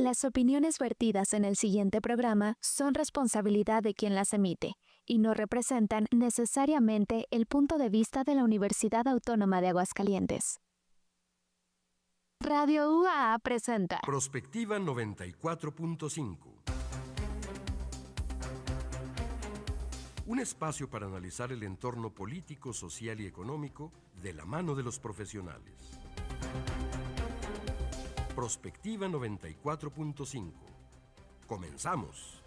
Las opiniones vertidas en el siguiente programa son responsabilidad de quien las emite y no representan necesariamente el punto de vista de la Universidad Autónoma de Aguascalientes. Radio UAA presenta Prospectiva 94.5. Un espacio para analizar el entorno político, social y económico de la mano de los profesionales. Prospectiva 94.5. Comenzamos.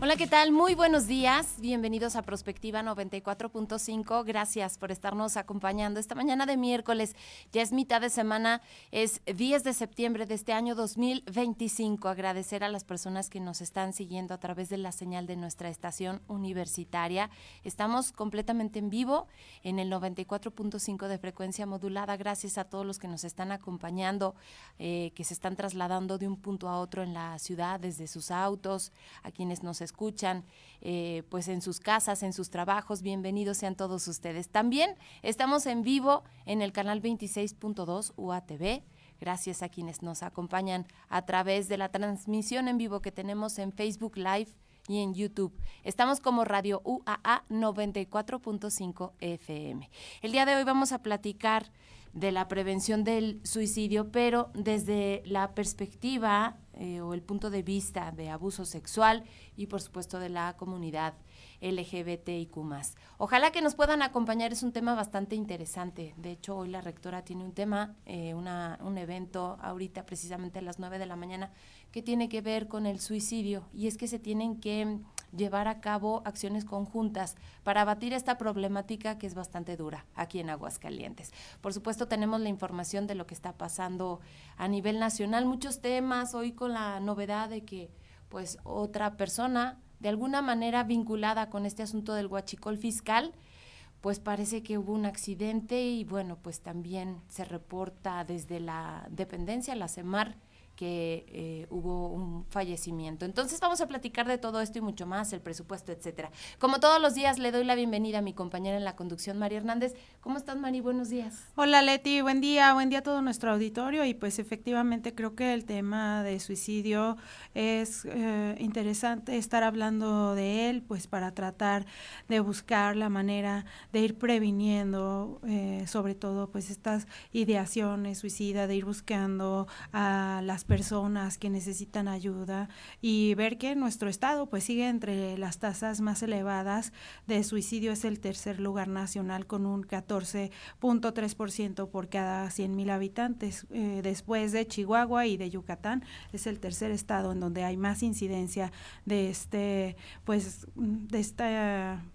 Hola, ¿qué tal? Muy buenos días. Bienvenidos a Prospectiva 94.5. Gracias por estarnos acompañando esta mañana de miércoles. Ya es mitad de semana, es 10 de septiembre de este año 2025. Agradecer a las personas que nos están siguiendo a través de la señal de nuestra estación universitaria. Estamos completamente en vivo en el 94.5 de frecuencia modulada. Gracias a todos los que nos están acompañando, que se están trasladando de un punto a otro en la ciudad desde sus autos, a quienes nos escuchan pues en sus casas, en sus trabajos. Bienvenidos sean todos ustedes. También estamos en vivo en el canal 26.2 UATV. Gracias a quienes nos acompañan a través de la transmisión en vivo que tenemos en Facebook Live y en YouTube. Estamos como Radio UAA 94.5 FM. El día de hoy vamos a platicar de la prevención del suicidio, pero desde la perspectiva o el punto de vista de abuso sexual y por supuesto de la comunidad LGBTIQ+. Ojalá que nos puedan acompañar, es un tema bastante interesante. De hecho, hoy la rectora tiene un tema, un evento ahorita precisamente a las 9 de la mañana que tiene que ver con el suicidio, y es que se tienen que llevar a cabo acciones conjuntas para abatir esta problemática que es bastante dura aquí en Aguascalientes. Por supuesto, tenemos la información de lo que está pasando a nivel nacional, muchos temas, hoy con la novedad de que pues otra persona de alguna manera vinculada con este asunto del huachicol fiscal, pues parece que hubo un accidente y bueno, pues también se reporta desde la dependencia, la CEMAR, que hubo un fallecimiento. Entonces vamos a platicar de todo esto y mucho más, el presupuesto, etcétera. Como todos los días, le doy la bienvenida a mi compañera en la conducción, María Hernández. ¿Cómo estás, Mari? Buenos días. Hola, Leti, buen día a todo nuestro auditorio. Y pues efectivamente creo que el tema de suicidio es interesante estar hablando de él, pues para tratar de buscar la manera de ir previniendo, sobre todo pues estas ideaciones suicidas, de ir buscando a las personas que necesitan ayuda y ver que nuestro estado pues sigue entre las tasas más elevadas de suicidio. Es el tercer lugar nacional con un 14.3% por cada 100,000 habitantes, después de Chihuahua y de Yucatán. Es el tercer estado en donde hay más incidencia de esta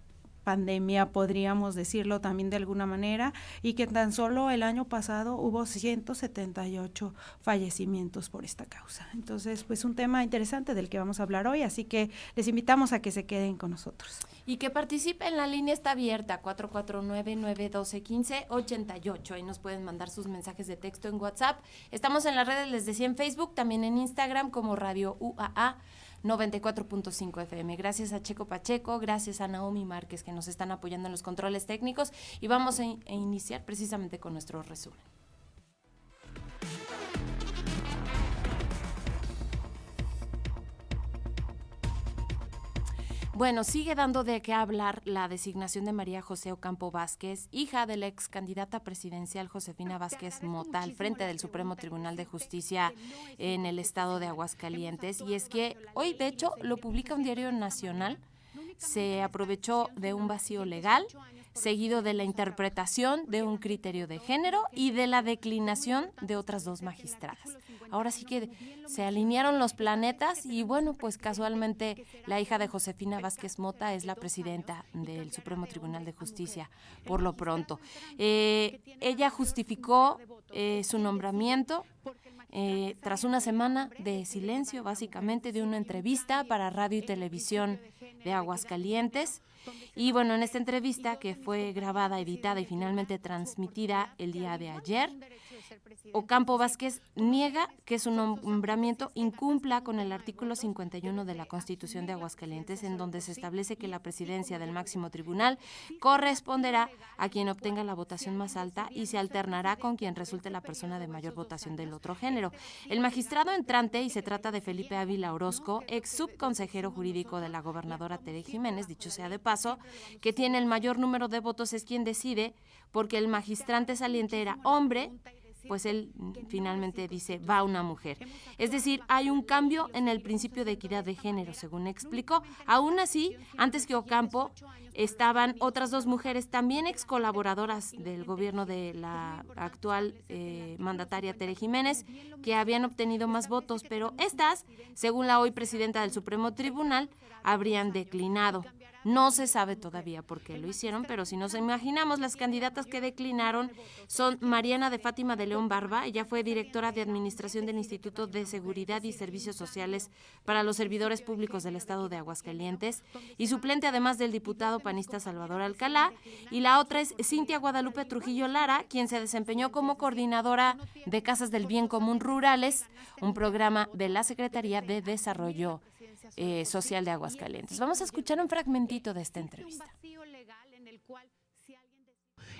pandemia, podríamos decirlo también de alguna manera, y que tan solo el año pasado hubo 178 fallecimientos por esta causa. Entonces, pues un tema interesante del que vamos a hablar hoy, así que les invitamos a que se queden con nosotros. Y que participen, la línea está abierta, 449-912-1588, ahí nos pueden mandar sus mensajes de texto en WhatsApp. Estamos en las redes, les decía, en Facebook, también en Instagram como Radio UAA 94.5 FM. Gracias a Checo Pacheco, gracias a Naomi Márquez que nos están apoyando en los controles técnicos, y vamos a iniciar precisamente con nuestro resumen. Bueno, sigue dando de qué hablar la designación de María José Ocampo Vázquez, hija de la ex candidata presidencial Josefina Vázquez Mota, al frente del Supremo Tribunal de Justicia en el estado de Aguascalientes. Y es que hoy, de hecho, lo publica un diario nacional, se aprovechó de un vacío legal, seguido de la interpretación de un criterio de género y de la declinación de otras dos magistradas. Ahora sí que se alinearon los planetas y bueno, pues casualmente la hija de Josefina Vázquez Mota es la presidenta del Supremo Tribunal de Justicia por lo pronto. Ella justificó su nombramiento tras una semana de silencio, básicamente, de una entrevista para Radio y Televisión de Aguascalientes. Y bueno, en esta entrevista, que fue grabada, editada y finalmente transmitida el día de ayer, Ocampo Vázquez niega que su nombramiento incumpla con el artículo 51 de la Constitución de Aguascalientes, en donde se establece que la presidencia del máximo tribunal corresponderá a quien obtenga la votación más alta y se alternará con quien resulte la persona de mayor votación del otro género. El magistrado entrante, y se trata de Felipe Ávila Orozco, ex subconsejero jurídico de la gobernadora Tere Jiménez, dicho sea de paso, que tiene el mayor número de votos, es quien decide, porque el magistrante saliente era hombre, pues él finalmente dice, va una mujer. Es decir, hay un cambio en el principio de equidad de género, según explicó. Aún así, antes que Ocampo, estaban otras dos mujeres, también ex colaboradoras del gobierno de la actual mandataria Tere Jiménez, que habían obtenido más votos, pero estas, según la hoy presidenta del Supremo Tribunal, habrían declinado. No se sabe todavía por qué lo hicieron, pero si nos imaginamos, las candidatas que declinaron son Mariana de Fátima de León Barba. Ella fue directora de Administración del Instituto de Seguridad y Servicios Sociales para los Servidores Públicos del Estado de Aguascalientes y suplente además del diputado panista Salvador Alcalá. Y la otra es Cintia Guadalupe Trujillo Lara, quien se desempeñó como coordinadora de Casas del Bien Común Rurales, un programa de la Secretaría de Desarrollo Social de Aguascalientes. Vamos a escuchar un fragmentito de esta entrevista.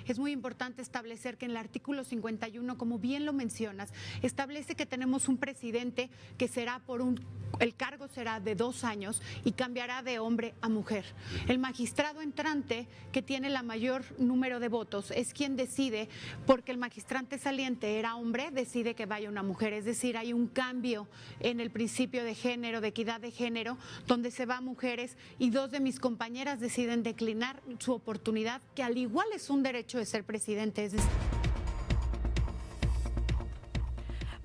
Es muy importante establecer que en el artículo 51, como bien lo mencionas, establece que tenemos un presidente que será el cargo será de 2 años y cambiará de hombre a mujer. El magistrado entrante, que tiene la mayor número de votos, es quien decide, porque el magistrante saliente era hombre, decide que vaya una mujer. Es decir, hay un cambio en el principio de género, de equidad de género, donde se va a mujeres, y 2 de mis compañeras deciden declinar su oportunidad, que al igual es un derecho de ser presidente.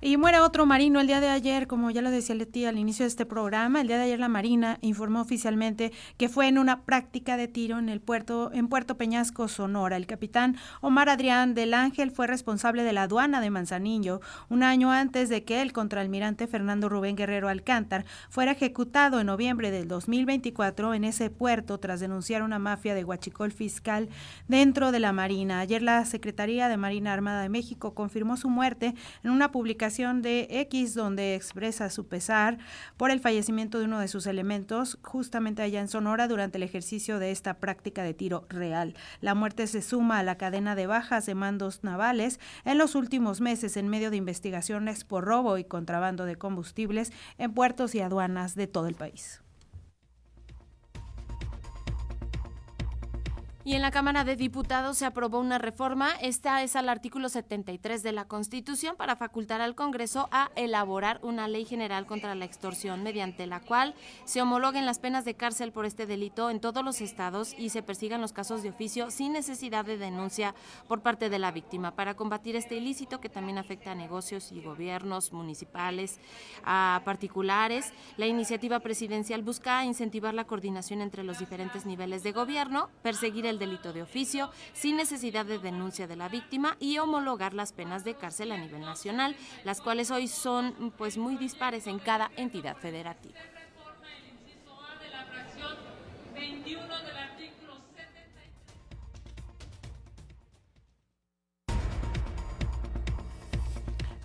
Y muere otro marino el día de ayer, como ya lo decía Leti al inicio de este programa. El día de ayer la Marina informó oficialmente que fue en una práctica de tiro en Puerto Peñasco, Sonora. El capitán Omar Adrián del Ángel fue responsable de la aduana de Manzanillo un año antes de que el contraalmirante Fernando Rubén Guerrero Alcántar fuera ejecutado en noviembre del 2024 en ese puerto tras denunciar una mafia de huachicol fiscal dentro de la Marina. Ayer la Secretaría de Marina Armada de México confirmó su muerte en una publicación de X, donde expresa su pesar por el fallecimiento de uno de sus elementos justamente allá en Sonora durante el ejercicio de esta práctica de tiro real. La muerte se suma a la cadena de bajas de mandos navales en los últimos meses en medio de investigaciones por robo y contrabando de combustibles en puertos y aduanas de todo el país. Y en la Cámara de Diputados se aprobó una reforma, esta es al artículo 73 de la Constitución, para facultar al Congreso a elaborar una ley general contra la extorsión, mediante la cual se homologuen las penas de cárcel por este delito en todos los estados y se persigan los casos de oficio sin necesidad de denuncia por parte de la víctima. Para combatir este ilícito, que también afecta a negocios y gobiernos municipales, a particulares, la iniciativa presidencial busca incentivar la coordinación entre los diferentes niveles de gobierno, perseguir el delito de oficio sin necesidad de denuncia de la víctima y homologar las penas de cárcel a nivel nacional, las cuales hoy son pues muy dispares en cada entidad federativa.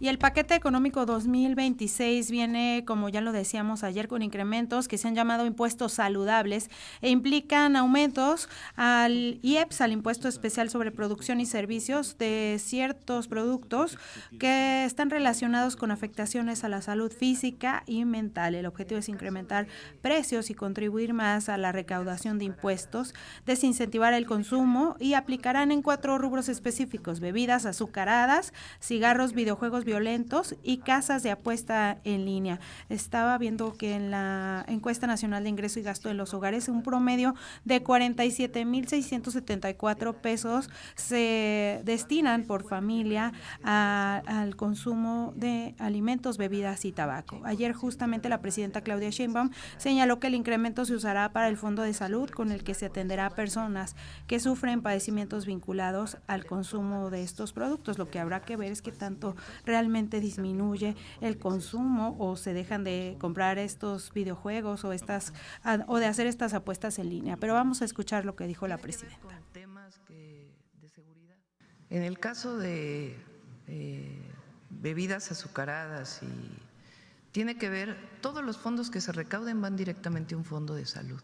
Y el paquete económico 2026 viene, como ya lo decíamos ayer, con incrementos que se han llamado impuestos saludables e implican aumentos al IEPS, al Impuesto Especial sobre Producción y Servicios, de ciertos productos que están relacionados con afectaciones a la salud física y mental. El objetivo es incrementar precios y contribuir más a la recaudación de impuestos, desincentivar el consumo, y aplicarán en 4 rubros específicos: bebidas azucaradas, cigarros, videojuegos violentos y casas de apuesta en línea. Estaba viendo que en la encuesta nacional de ingreso y gasto de los hogares, un promedio de 47,674 pesos se destinan por familia al consumo de alimentos, bebidas y tabaco. Ayer justamente la presidenta Claudia Sheinbaum señaló que el incremento se usará para el Fondo de Salud, con el que se atenderá a personas que sufren padecimientos vinculados al consumo de estos productos. Lo que habrá que ver es que tanto realmente disminuye el consumo o se dejan de comprar estos videojuegos o de hacer estas apuestas en línea. Pero vamos a escuchar lo que dijo la presidenta. En el caso de bebidas azucaradas, y tiene que ver, todos los fondos que se recauden van directamente a un fondo de salud,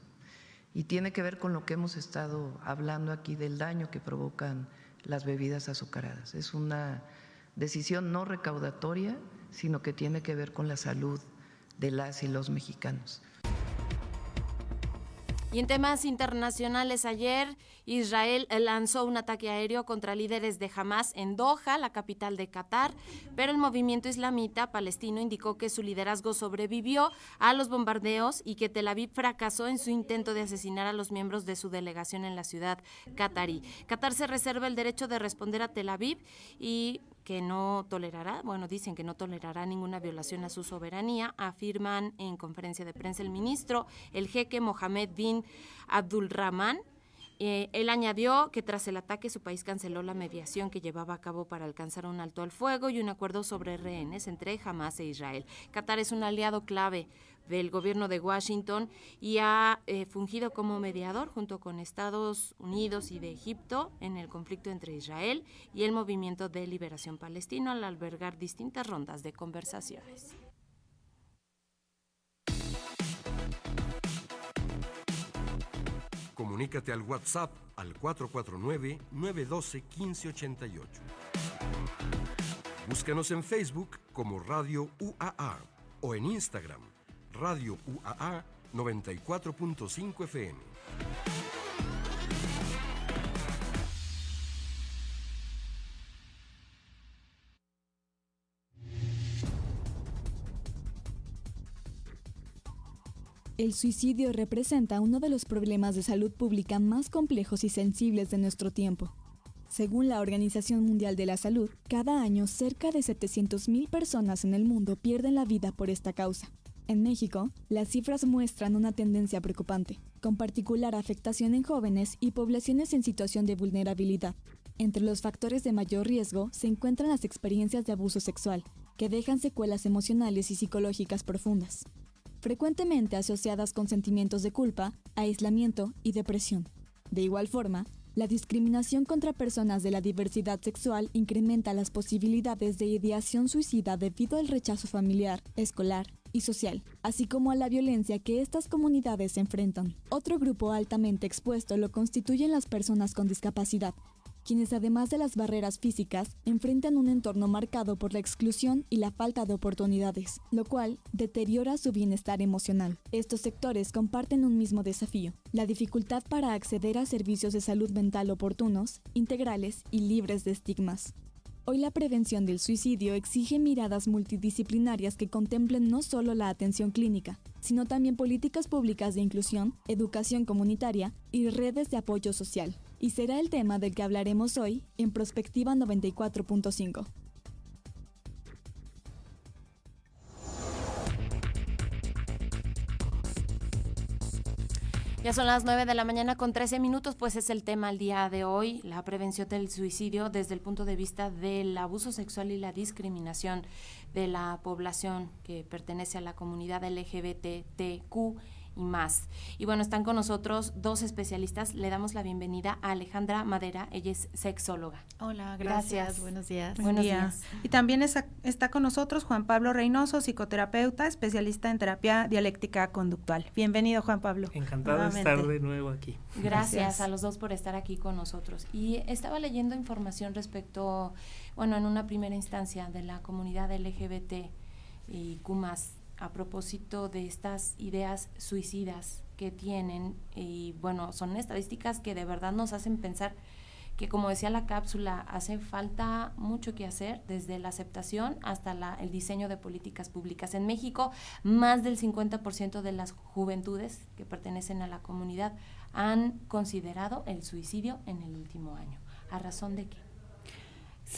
y tiene que ver con lo que hemos estado hablando aquí del daño que provocan las bebidas azucaradas. Es una decisión no recaudatoria, sino que tiene que ver con la salud de las y los mexicanos. Y en temas internacionales, ayer Israel lanzó un ataque aéreo contra líderes de Hamás en Doha, la capital de Qatar, pero el movimiento islamita palestino indicó que su liderazgo sobrevivió a los bombardeos y que Tel Aviv fracasó en su intento de asesinar a los miembros de su delegación en la ciudad qatarí. Qatar se reserva el derecho de responder a Tel Aviv y que no tolerará, dicen que no tolerará ninguna violación a su soberanía, afirman en conferencia de prensa el ministro, el jeque Mohammed bin Abdulrahman. Él añadió que tras el ataque su país canceló la mediación que llevaba a cabo para alcanzar un alto al fuego y un acuerdo sobre rehenes entre Hamás e Israel. Qatar es un aliado clave del gobierno de Washington y ha fungido como mediador junto con Estados Unidos y de Egipto en el conflicto entre Israel y el Movimiento de Liberación Palestino al albergar distintas rondas de conversaciones. Comunícate al WhatsApp al 449-912-1588. Búscanos en Facebook como Radio UAA o en Instagram, Radio UAA 94.5 FM. El suicidio representa uno de los problemas de salud pública más complejos y sensibles de nuestro tiempo. Según la Organización Mundial de la Salud, cada año cerca de 700,000 personas en el mundo pierden la vida por esta causa. En México, las cifras muestran una tendencia preocupante, con particular afectación en jóvenes y poblaciones en situación de vulnerabilidad. Entre los factores de mayor riesgo se encuentran las experiencias de abuso sexual, que dejan secuelas emocionales y psicológicas profundas, frecuentemente asociadas con sentimientos de culpa, aislamiento y depresión. De igual forma, la discriminación contra personas de la diversidad sexual incrementa las posibilidades de ideación suicida debido al rechazo familiar, escolar y social, así como a la violencia que estas comunidades enfrentan. Otro grupo altamente expuesto lo constituyen las personas con discapacidad, quienes además de las barreras físicas, enfrentan un entorno marcado por la exclusión y la falta de oportunidades, lo cual deteriora su bienestar emocional. Estos sectores comparten un mismo desafío, la dificultad para acceder a servicios de salud mental oportunos, integrales y libres de estigmas. Hoy la prevención del suicidio exige miradas multidisciplinarias que contemplen no solo la atención clínica, sino también políticas públicas de inclusión, educación comunitaria y redes de apoyo social. Y será el tema del que hablaremos hoy en Prospectiva 94.5. Ya son las 9 de la mañana con 13 minutos, pues es el tema el día de hoy, la prevención del suicidio desde el punto de vista del abuso sexual y la discriminación de la población que pertenece a la comunidad LGBTQ y más. Y bueno, están con nosotros dos especialistas. Le damos la bienvenida a Alejandra Madera, ella es sexóloga. Hola, gracias. Buenos días. Buenos días. Y también está con nosotros Juan Pablo Reynoso, psicoterapeuta, especialista en terapia dialéctica conductual. Bienvenido, Juan Pablo. Encantado de estar de nuevo aquí. Gracias a los dos por estar aquí con nosotros. Y estaba leyendo información respecto, en una primera instancia de la comunidad LGBT y Q+, a propósito de estas ideas suicidas que tienen, y son estadísticas que de verdad nos hacen pensar que, como decía la cápsula, hace falta mucho que hacer, desde la aceptación hasta el diseño de políticas públicas. En México, más del 50% de las juventudes que pertenecen a la comunidad han considerado el suicidio en el último año. ¿A razón de qué?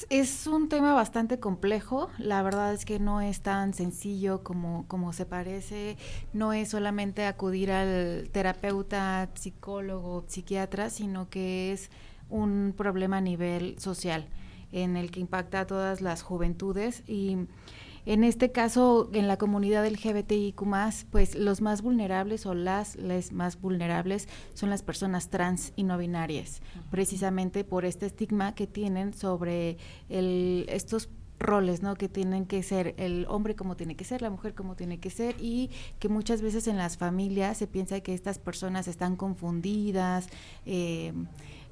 Es un tema bastante complejo, la verdad es que no es tan sencillo como se parece, no es solamente acudir al terapeuta, psicólogo, psiquiatra, sino que es un problema a nivel social en el que impacta a todas las juventudes y En este caso, en la comunidad LGBTIQ+, pues los más vulnerables o las más vulnerables son las personas trans y no binarias, precisamente por este estigma que tienen sobre estos roles, ¿no? Que tienen que ser el hombre como tiene que ser, la mujer como tiene que ser, y que muchas veces en las familias se piensa que estas personas están confundidas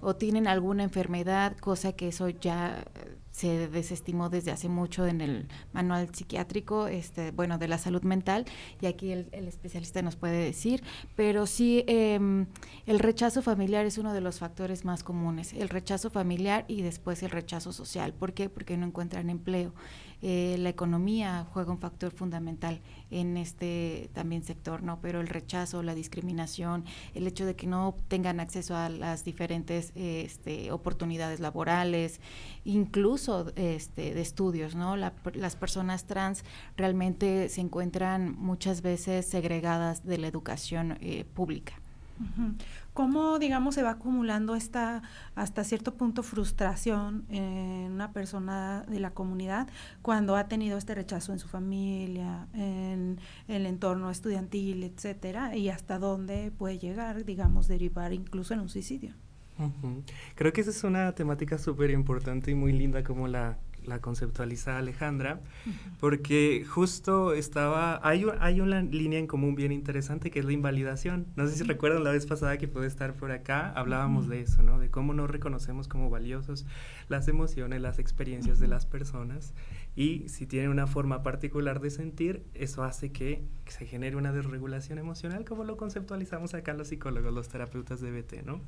o tienen alguna enfermedad, cosa que eso ya se desestimó desde hace mucho en el manual psiquiátrico, de la salud mental, y aquí el especialista nos puede decir, pero sí el rechazo familiar es uno de los factores más comunes, el rechazo familiar y después el rechazo social. ¿Por qué? Porque no encuentran empleo. La economía juega un factor fundamental en este también sector, ¿no? Pero el rechazo, la discriminación, el hecho de que no tengan acceso a las diferentes oportunidades laborales, incluso de estudios, ¿no? Las personas trans realmente se encuentran muchas veces segregadas de la educación pública. ¿Cómo, digamos, se va acumulando esta, hasta cierto punto, frustración en una persona de la comunidad cuando ha tenido este rechazo en su familia, en el entorno estudiantil, etcétera, y hasta dónde puede llegar, digamos, derivar incluso en un suicidio? Creo que esa es una temática súper importante y muy linda como la conceptualiza Alejandra, porque justo hay una línea en común bien interesante que es la invalidación. No sé si recuerdan la vez pasada que pude estar por acá, hablábamos de eso, ¿no? De cómo no reconocemos como valiosos las emociones, las experiencias de las personas, y si tienen una forma particular de sentir, eso hace que se genere una desregulación emocional, como lo conceptualizamos acá los psicólogos, los terapeutas de BT, ¿no?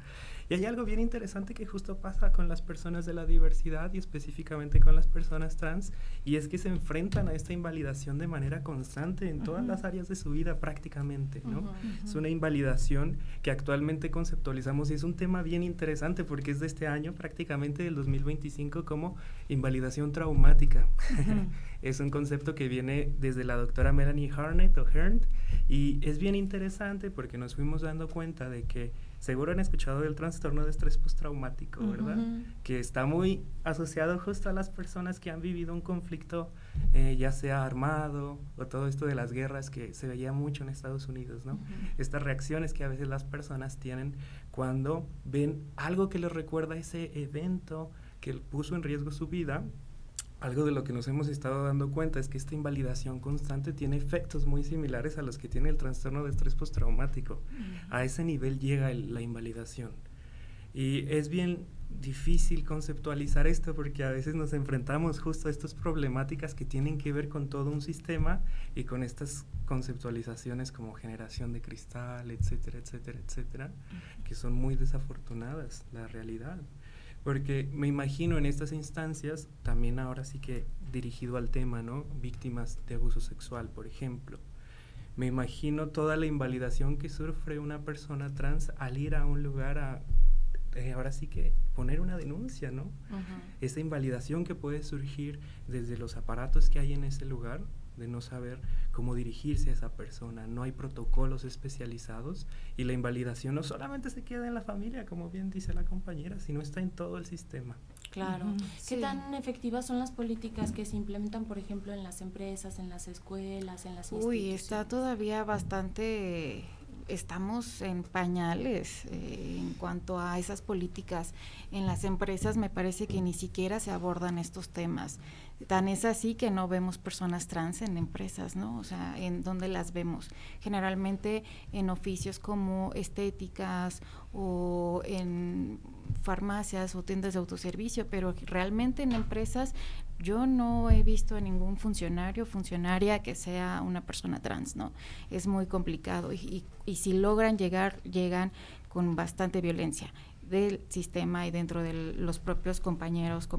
Y hay algo bien interesante que justo pasa con las personas de la diversidad y específicamente con las personas trans, y es que se enfrentan a esta invalidación de manera constante en todas las áreas de su vida prácticamente, ¿no? Es una invalidación que actualmente conceptualizamos y es un tema bien interesante porque es de este año, prácticamente del 2025, como invalidación traumática. Es un concepto que viene desde la doctora Melanie Harnett o Hearn, y es bien interesante porque nos fuimos dando cuenta de que seguro han escuchado del trastorno de estrés postraumático, ¿verdad? Que está muy asociado justo a las personas que han vivido un conflicto, ya sea armado o todo esto de las guerras que se veía mucho en Estados Unidos, ¿no? Estas reacciones que a veces las personas tienen cuando ven algo que les recuerda ese evento que puso en riesgo su vida. Algo de lo que nos hemos estado dando cuenta es que esta invalidación constante tiene efectos muy similares a los que tiene el trastorno de estrés postraumático. A ese nivel llega la invalidación. Y es bien difícil conceptualizar esto porque a veces nos enfrentamos justo a estas problemáticas que tienen que ver con todo un sistema y con estas conceptualizaciones como generación de cristal, etcétera, etcétera, etcétera, que son muy desafortunadas, la realidad. Porque me imagino en estas instancias, también ahora sí que dirigido al tema, ¿no? Víctimas de abuso sexual, por ejemplo. Me imagino toda la invalidación que sufre una persona trans al ir a un lugar a, ahora sí que poner una denuncia, ¿no? Esa invalidación que puede surgir desde los aparatos que hay en ese lugar, de no saber cómo dirigirse a esa persona, no hay protocolos especializados, y la invalidación no solamente se queda en la familia, como bien dice la compañera, sino está en todo el sistema. Claro. ¿Qué tan efectivas son las políticas que se implementan, por ejemplo, en las empresas, en las escuelas, en las instituciones? Está todavía bastante... Estamos en pañales en cuanto a esas políticas. En las empresas me parece que ni siquiera se abordan estos temas. Tan es así que no vemos personas trans en empresas, ¿no? O sea, ¿en dónde las vemos? Generalmente en oficios como estéticas o en farmacias o tiendas de autoservicio, pero realmente en empresas yo no he visto a ningún funcionaria que sea una persona trans, ¿no? Es muy complicado y si logran llegan con bastante violencia del sistema y dentro de los propios compañeras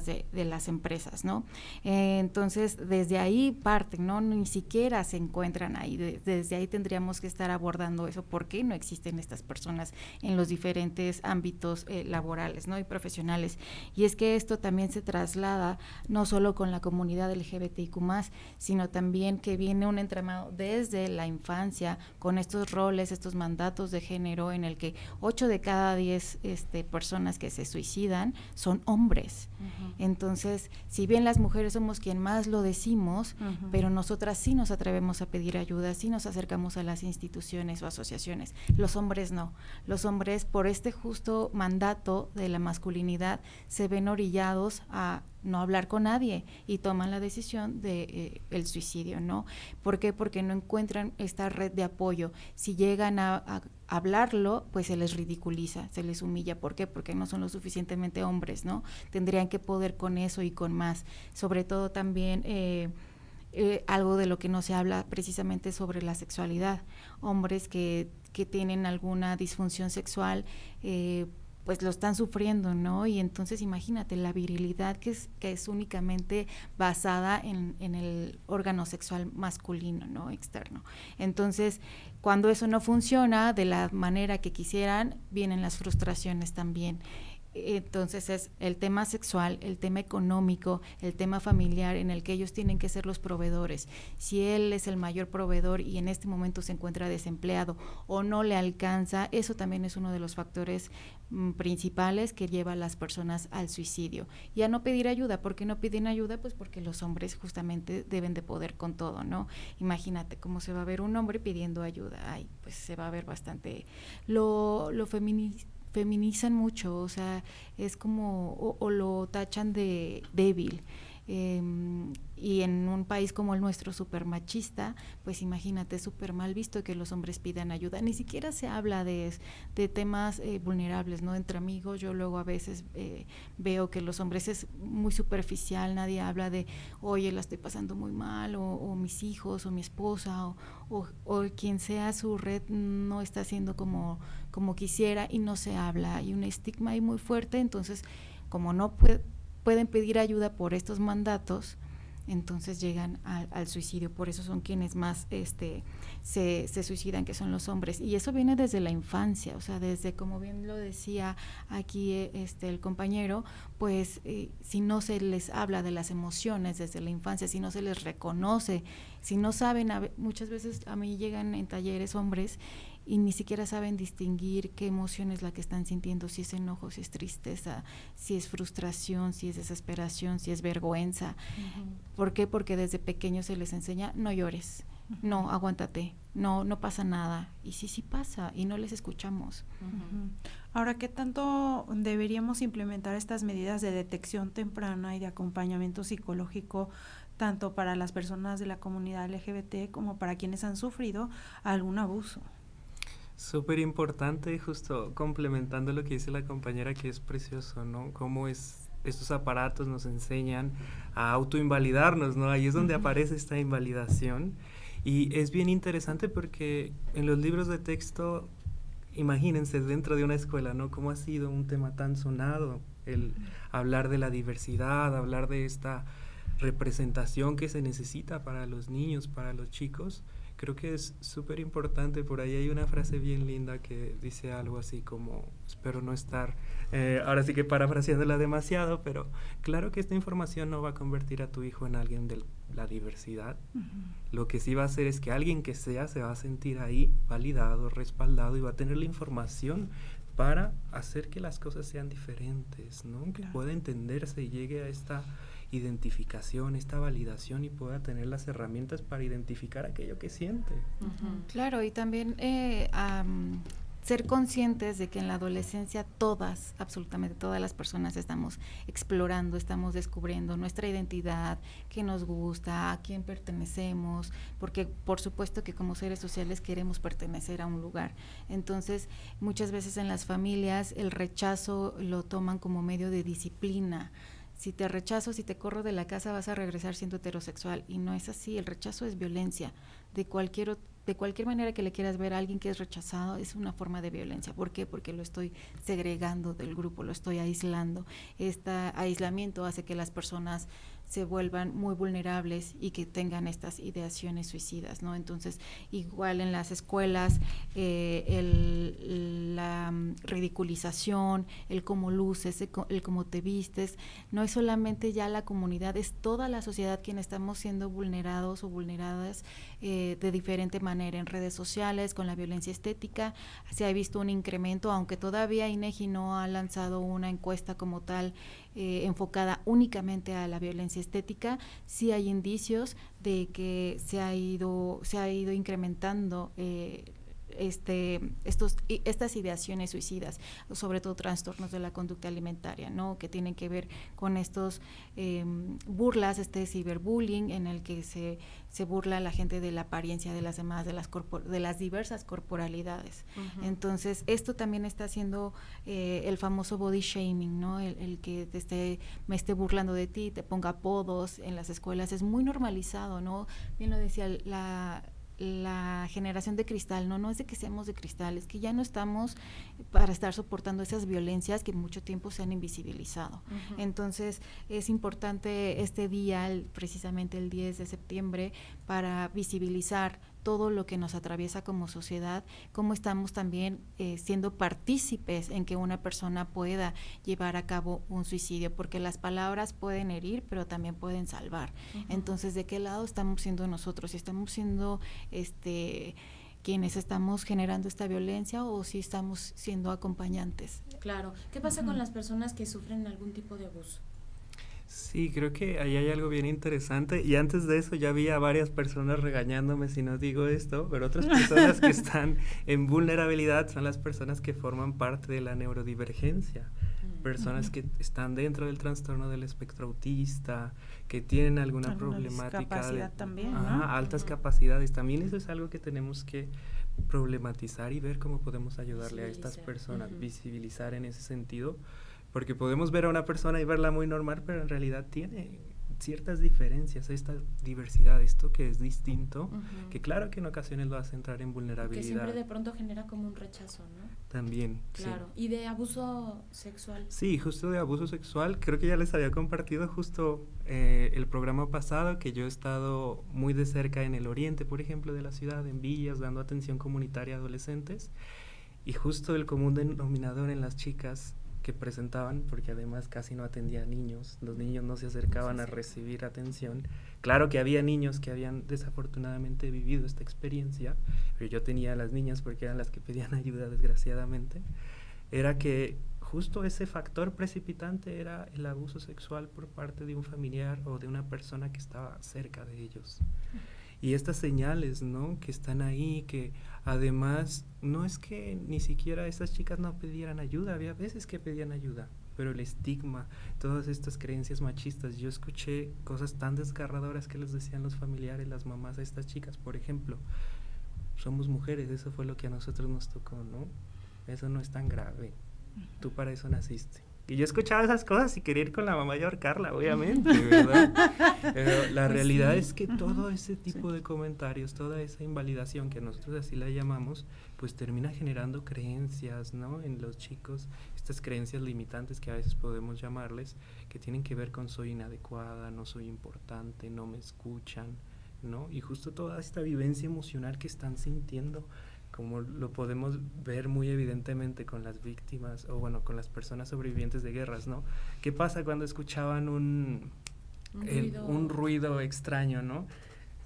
de las empresas, ¿no? Entonces, desde ahí parten, ¿no? Ni siquiera se encuentran ahí, desde ahí tendríamos que estar abordando eso, ¿por qué no existen estas personas en los diferentes ámbitos laborales, ¿no? Y profesionales? Y es que esto también se traslada no solo con la comunidad LGBTIQ+, sino también que viene un entramado desde la infancia con estos roles, estos mandatos de género en el que 8 de cada 10 las personas que se suicidan son hombres. Entonces, si bien las mujeres somos quien más lo decimos, pero nosotras sí nos atrevemos a pedir ayuda, sí nos acercamos a las instituciones o asociaciones. Los hombres no. Los hombres, por este justo mandato de la masculinidad, se ven orillados a no hablar con nadie y toman la decisión de el suicidio, ¿no? ¿Por qué? Porque no encuentran esta red de apoyo. Si llegan a hablarlo, pues se les ridiculiza, se les humilla. ¿Por qué? Porque no son lo suficientemente hombres, ¿no? Tendrían que poder con eso y con más. Sobre todo también algo de lo que no se habla precisamente sobre la sexualidad. Hombres que tienen alguna disfunción sexual, pues lo están sufriendo, ¿no? Y entonces imagínate la virilidad que es únicamente basada en el órgano sexual masculino, ¿no? Externo. Entonces, cuando eso no funciona de la manera que quisieran, vienen las frustraciones también. Entonces es el tema sexual, el tema económico, el tema familiar en el que ellos tienen que ser los proveedores. Si él es el mayor proveedor y en este momento se encuentra desempleado o no le alcanza, eso también es uno de los factores principales que lleva a las personas al suicidio y a no pedir ayuda. ¿Por qué no piden ayuda? Pues porque los hombres justamente deben de poder con todo, ¿no? Imagínate cómo se va a ver un hombre pidiendo ayuda. Ay, pues se va a ver bastante lo feminizan mucho, o sea, es como, o lo tachan de débil. Y en un país como el nuestro, súper machista, pues imagínate, súper mal visto que los hombres pidan ayuda. Ni siquiera se habla de temas vulnerables, ¿no? Entre amigos, yo luego a veces veo que los hombres es muy superficial, nadie habla de, oye, la estoy pasando muy mal, o mis hijos, o mi esposa, o quien sea su red no está haciendo como quisiera y no se habla. Hay un estigma ahí muy fuerte, entonces, como no pueden pedir ayuda por estos mandatos, entonces llegan al suicidio. Por eso son quienes más se suicidan, que son los hombres, y eso viene desde la infancia, o sea, desde, como bien lo decía aquí el compañero, pues si no se les habla de las emociones desde la infancia, si no se les reconoce, si no saben, muchas veces a mí llegan en talleres hombres y ni siquiera saben distinguir qué emoción es la que están sintiendo, si es enojo, si es tristeza, si es frustración, si es desesperación, si es vergüenza. ¿Por qué? Porque desde pequeños se les enseña, no llores, no, aguántate, no pasa nada. Y sí pasa, y no les escuchamos. Ahora, ¿qué tanto deberíamos implementar estas medidas de detección temprana y de acompañamiento psicológico, tanto para las personas de la comunidad LGBT como para quienes han sufrido algún abuso? Súper importante, justo complementando lo que dice la compañera, que es precioso, ¿no? Cómo estos aparatos nos enseñan a autoinvalidarnos, ¿no? Ahí es donde aparece esta invalidación. Y es bien interesante porque en los libros de texto, imagínense dentro de una escuela, ¿no? Cómo ha sido un tema tan sonado el hablar de la diversidad, hablar de esta representación que se necesita para los niños, para los chicos. Creo que es súper importante. Por ahí hay una frase bien linda que dice algo así como, espero no estar, ahora sí que parafraseándola demasiado, pero claro que esta información no va a convertir a tu hijo en alguien de la diversidad. Lo que sí va a hacer es que alguien que sea se va a sentir ahí validado, respaldado, y va a tener la información para hacer que las cosas sean diferentes, ¿no? Que pueda entenderse y llegue a esta identificación, esta validación, y pueda tener las herramientas para identificar aquello que siente. Claro, y también ser conscientes de que en la adolescencia todas, absolutamente todas las personas estamos explorando, estamos descubriendo nuestra identidad, qué nos gusta, a quién pertenecemos, porque por supuesto que como seres sociales queremos pertenecer a un lugar. Entonces, muchas veces en las familias el rechazo lo toman como medio de disciplina. Si te rechazo, si te corro de la casa, vas a regresar siendo heterosexual, y no es así. El rechazo es violencia. De cualquier manera que le quieras ver a alguien que es rechazado, es una forma de violencia. ¿Por qué? Porque lo estoy segregando del grupo, lo estoy aislando. Este aislamiento hace que las personas se vuelvan muy vulnerables y que tengan estas ideaciones suicidas, ¿no? Entonces, igual en las escuelas, la ridiculización, el cómo luces, el cómo te vistes, no es solamente ya la comunidad, es toda la sociedad quien estamos siendo vulnerados o vulneradas de diferente manera en redes sociales, con la violencia estética. Se ha visto un incremento, aunque todavía INEGI no ha lanzado una encuesta como tal enfocada únicamente a la violencia estética, sí hay indicios de que se ha ido incrementando estas ideaciones suicidas, sobre todo trastornos de la conducta alimentaria, ¿no? Que tienen que ver con estos burlas, ciberbullying, en el que se burla a la gente de la apariencia de las demás, de las diversas corporalidades. Uh-huh. Entonces, esto también está haciendo el famoso body shaming, ¿no? El que me esté burlando de ti, te ponga apodos en las escuelas, es muy normalizado, ¿no? Bien lo decía la generación de cristal, no es de que seamos de cristal, es que ya no estamos para estar soportando esas violencias que mucho tiempo se han invisibilizado. Uh-huh. Entonces es importante este día, precisamente el 10 de septiembre, para visibilizar todo lo que nos atraviesa como sociedad, cómo estamos también siendo partícipes en que una persona pueda llevar a cabo un suicidio, porque las palabras pueden herir, pero también pueden salvar. Uh-huh. Entonces, ¿de qué lado estamos siendo nosotros? Si estamos siendo quienes estamos generando esta violencia o si estamos siendo acompañantes. Claro. ¿Qué pasa con las personas que sufren algún tipo de abuso? Sí, creo que ahí hay algo bien interesante, y antes de eso ya había varias personas regañándome si no digo esto, pero otras personas que están en vulnerabilidad son las personas que forman parte de la neurodivergencia, personas que están dentro del trastorno del espectro autista, que tienen alguna problemática discapacidad también, ¿no? Altas capacidades, también eso es algo que tenemos que problematizar y ver cómo podemos ayudarle a estas personas, visibilizar en ese sentido. Porque podemos ver a una persona y verla muy normal, pero en realidad tiene ciertas diferencias, esta diversidad, esto que es distinto, que claro que en ocasiones lo hace entrar en vulnerabilidad. Que siempre de pronto genera como un rechazo, ¿no? También, claro. Sí. ¿Y de abuso sexual? Sí, justo de abuso sexual, creo que ya les había compartido justo el programa pasado, que yo he estado muy de cerca en el oriente, por ejemplo, de la ciudad, en villas, dando atención comunitaria a adolescentes, y justo el común denominador en las chicas que presentaban, porque además casi no atendía a niños, los niños no se acercaban a recibir atención. Claro que había niños que habían desafortunadamente vivido esta experiencia, pero yo tenía a las niñas porque eran las que pedían ayuda, desgraciadamente. Era que justo ese factor precipitante era el abuso sexual por parte de un familiar o de una persona que estaba cerca de ellos. Y estas señales, ¿no?, que están ahí, que además no es que ni siquiera esas chicas no pidieran ayuda, había veces que pedían ayuda, pero el estigma, todas estas creencias machistas, yo escuché cosas tan desgarradoras que les decían los familiares, las mamás a estas chicas, por ejemplo, somos mujeres, eso fue lo que a nosotros nos tocó, ¿no? Eso no es tan grave, tú para eso naciste. Y yo escuchaba esas cosas y quería ir con la mamá y ahorcarla, obviamente, ¿verdad? Pero la realidad es que todo ese tipo de comentarios, toda esa invalidación, que nosotros así la llamamos, pues termina generando creencias, ¿no?, en los chicos, estas creencias limitantes que a veces podemos llamarles, que tienen que ver con soy inadecuada, no soy importante, no me escuchan, ¿no? Y justo toda esta vivencia emocional que están sintiendo, como lo podemos ver muy evidentemente con las víctimas, o bueno, con las personas sobrevivientes de guerras, ¿no? ¿Qué pasa cuando escuchaban un ruido extraño, ¿no?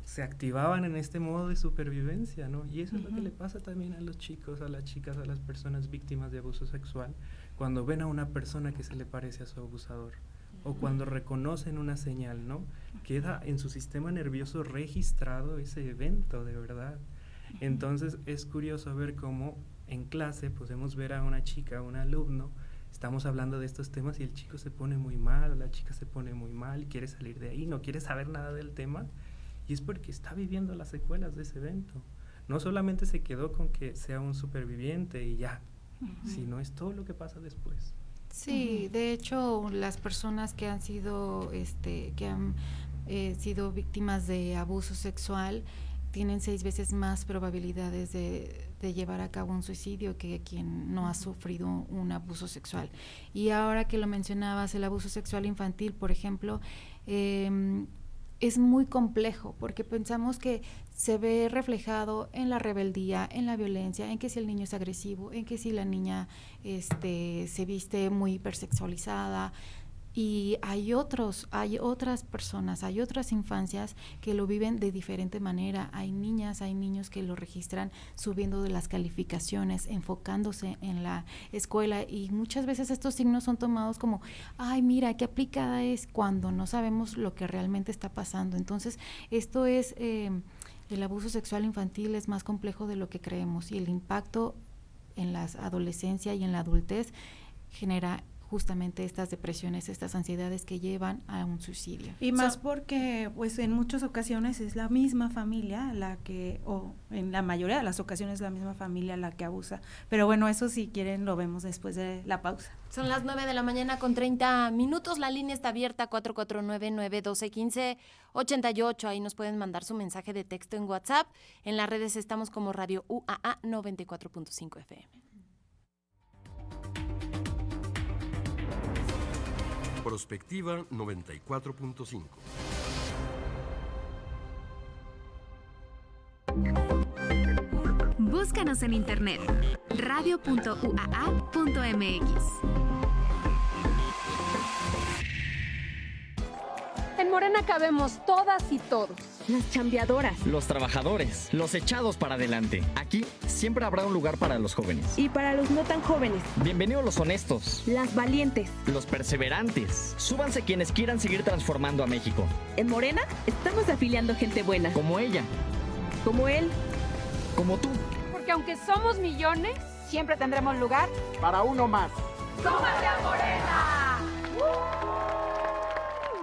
Se activaban en este modo de supervivencia, ¿no? Y eso es lo que le pasa también a los chicos, a las chicas, a las personas víctimas de abuso sexual, cuando ven a una persona que se le parece a su abusador, o cuando reconocen una señal, ¿no? Queda en su sistema nervioso registrado ese evento, de verdad. Entonces es curioso ver cómo en clase podemos ver a una chica, un alumno, estamos hablando de estos temas y el chico se pone muy mal, o la chica se pone muy mal y quiere salir de ahí, no quiere saber nada del tema, y es porque está viviendo las secuelas de ese evento. No solamente se quedó con que sea un superviviente y ya, sino es todo lo que pasa después. Sí, de hecho, las personas que han sido sido víctimas de abuso sexual tienen 6 veces más probabilidades de llevar a cabo un suicidio que quien no ha sufrido un abuso sexual. Y ahora que lo mencionabas, el abuso sexual infantil, por ejemplo, es muy complejo porque pensamos que se ve reflejado en la rebeldía, en la violencia, en que si el niño es agresivo, en que si la niña se viste muy hipersexualizada. Y hay otras personas, hay otras infancias que lo viven de diferente manera. Hay niñas, hay niños que lo registran subiendo de las calificaciones, enfocándose en la escuela, y muchas veces estos signos son tomados como, ay, mira, qué aplicada es, cuando no sabemos lo que realmente está pasando. Entonces, esto es, el abuso sexual infantil es más complejo de lo que creemos, y el impacto en la adolescencia y en la adultez genera justamente estas depresiones, estas ansiedades que llevan a un suicidio. Y más porque pues en muchas ocasiones es la misma familia la que, o en la mayoría de las ocasiones la misma familia la que abusa. Pero bueno, eso si quieren lo vemos después de la pausa. Son las 9:30 a.m. La línea está abierta, 449-912-1588. Ahí nos pueden mandar su mensaje de texto en WhatsApp. En las redes estamos como Radio UAA 94.5 FM. Prospectiva 94.5. Búscanos en internet, radio.uaa.mx. En Morena cabemos todas y todos. Las chambeadoras, los trabajadores, los echados para adelante. Aquí siempre habrá un lugar para los jóvenes. Y para los no tan jóvenes. Bienvenidos los honestos, las valientes, los perseverantes. Súbanse quienes quieran seguir transformando a México. En Morena estamos afiliando gente buena. Como ella. Como él. Como tú. Porque aunque somos millones, siempre tendremos lugar para uno más. ¡Súmate a Morena!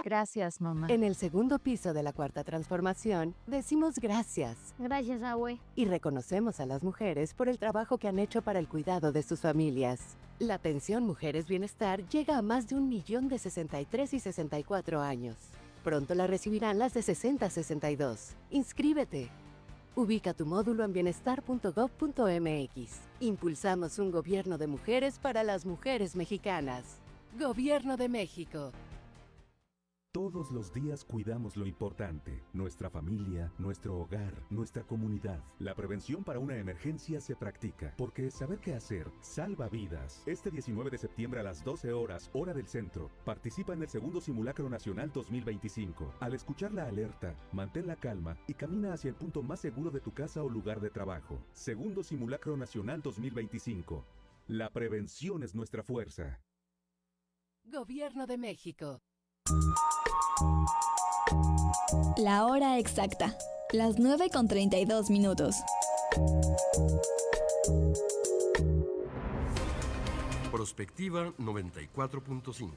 Gracias, mamá. En el segundo piso de la Cuarta Transformación, decimos gracias. Gracias, abue. Y reconocemos a las mujeres por el trabajo que han hecho para el cuidado de sus familias. La pensión Mujeres Bienestar llega a más de 1 millón de 63 y 64 años. Pronto la recibirán las de 60 a 62. ¡Inscríbete! Ubica tu módulo en bienestar.gov.mx. Impulsamos un gobierno de mujeres para las mujeres mexicanas. Gobierno de México. Todos los días cuidamos lo importante, nuestra familia, nuestro hogar, nuestra comunidad. La prevención para una emergencia se practica, porque saber qué hacer salva vidas. Este 19 de septiembre a las 12 horas, hora del centro, participa en el segundo Simulacro Nacional 2025. Al escuchar la alerta, mantén la calma y camina hacia el punto más seguro de tu casa o lugar de trabajo. Segundo Simulacro Nacional 2025. La prevención es nuestra fuerza. Gobierno de México. La hora exacta, las 9:32. Prospectiva 94.5.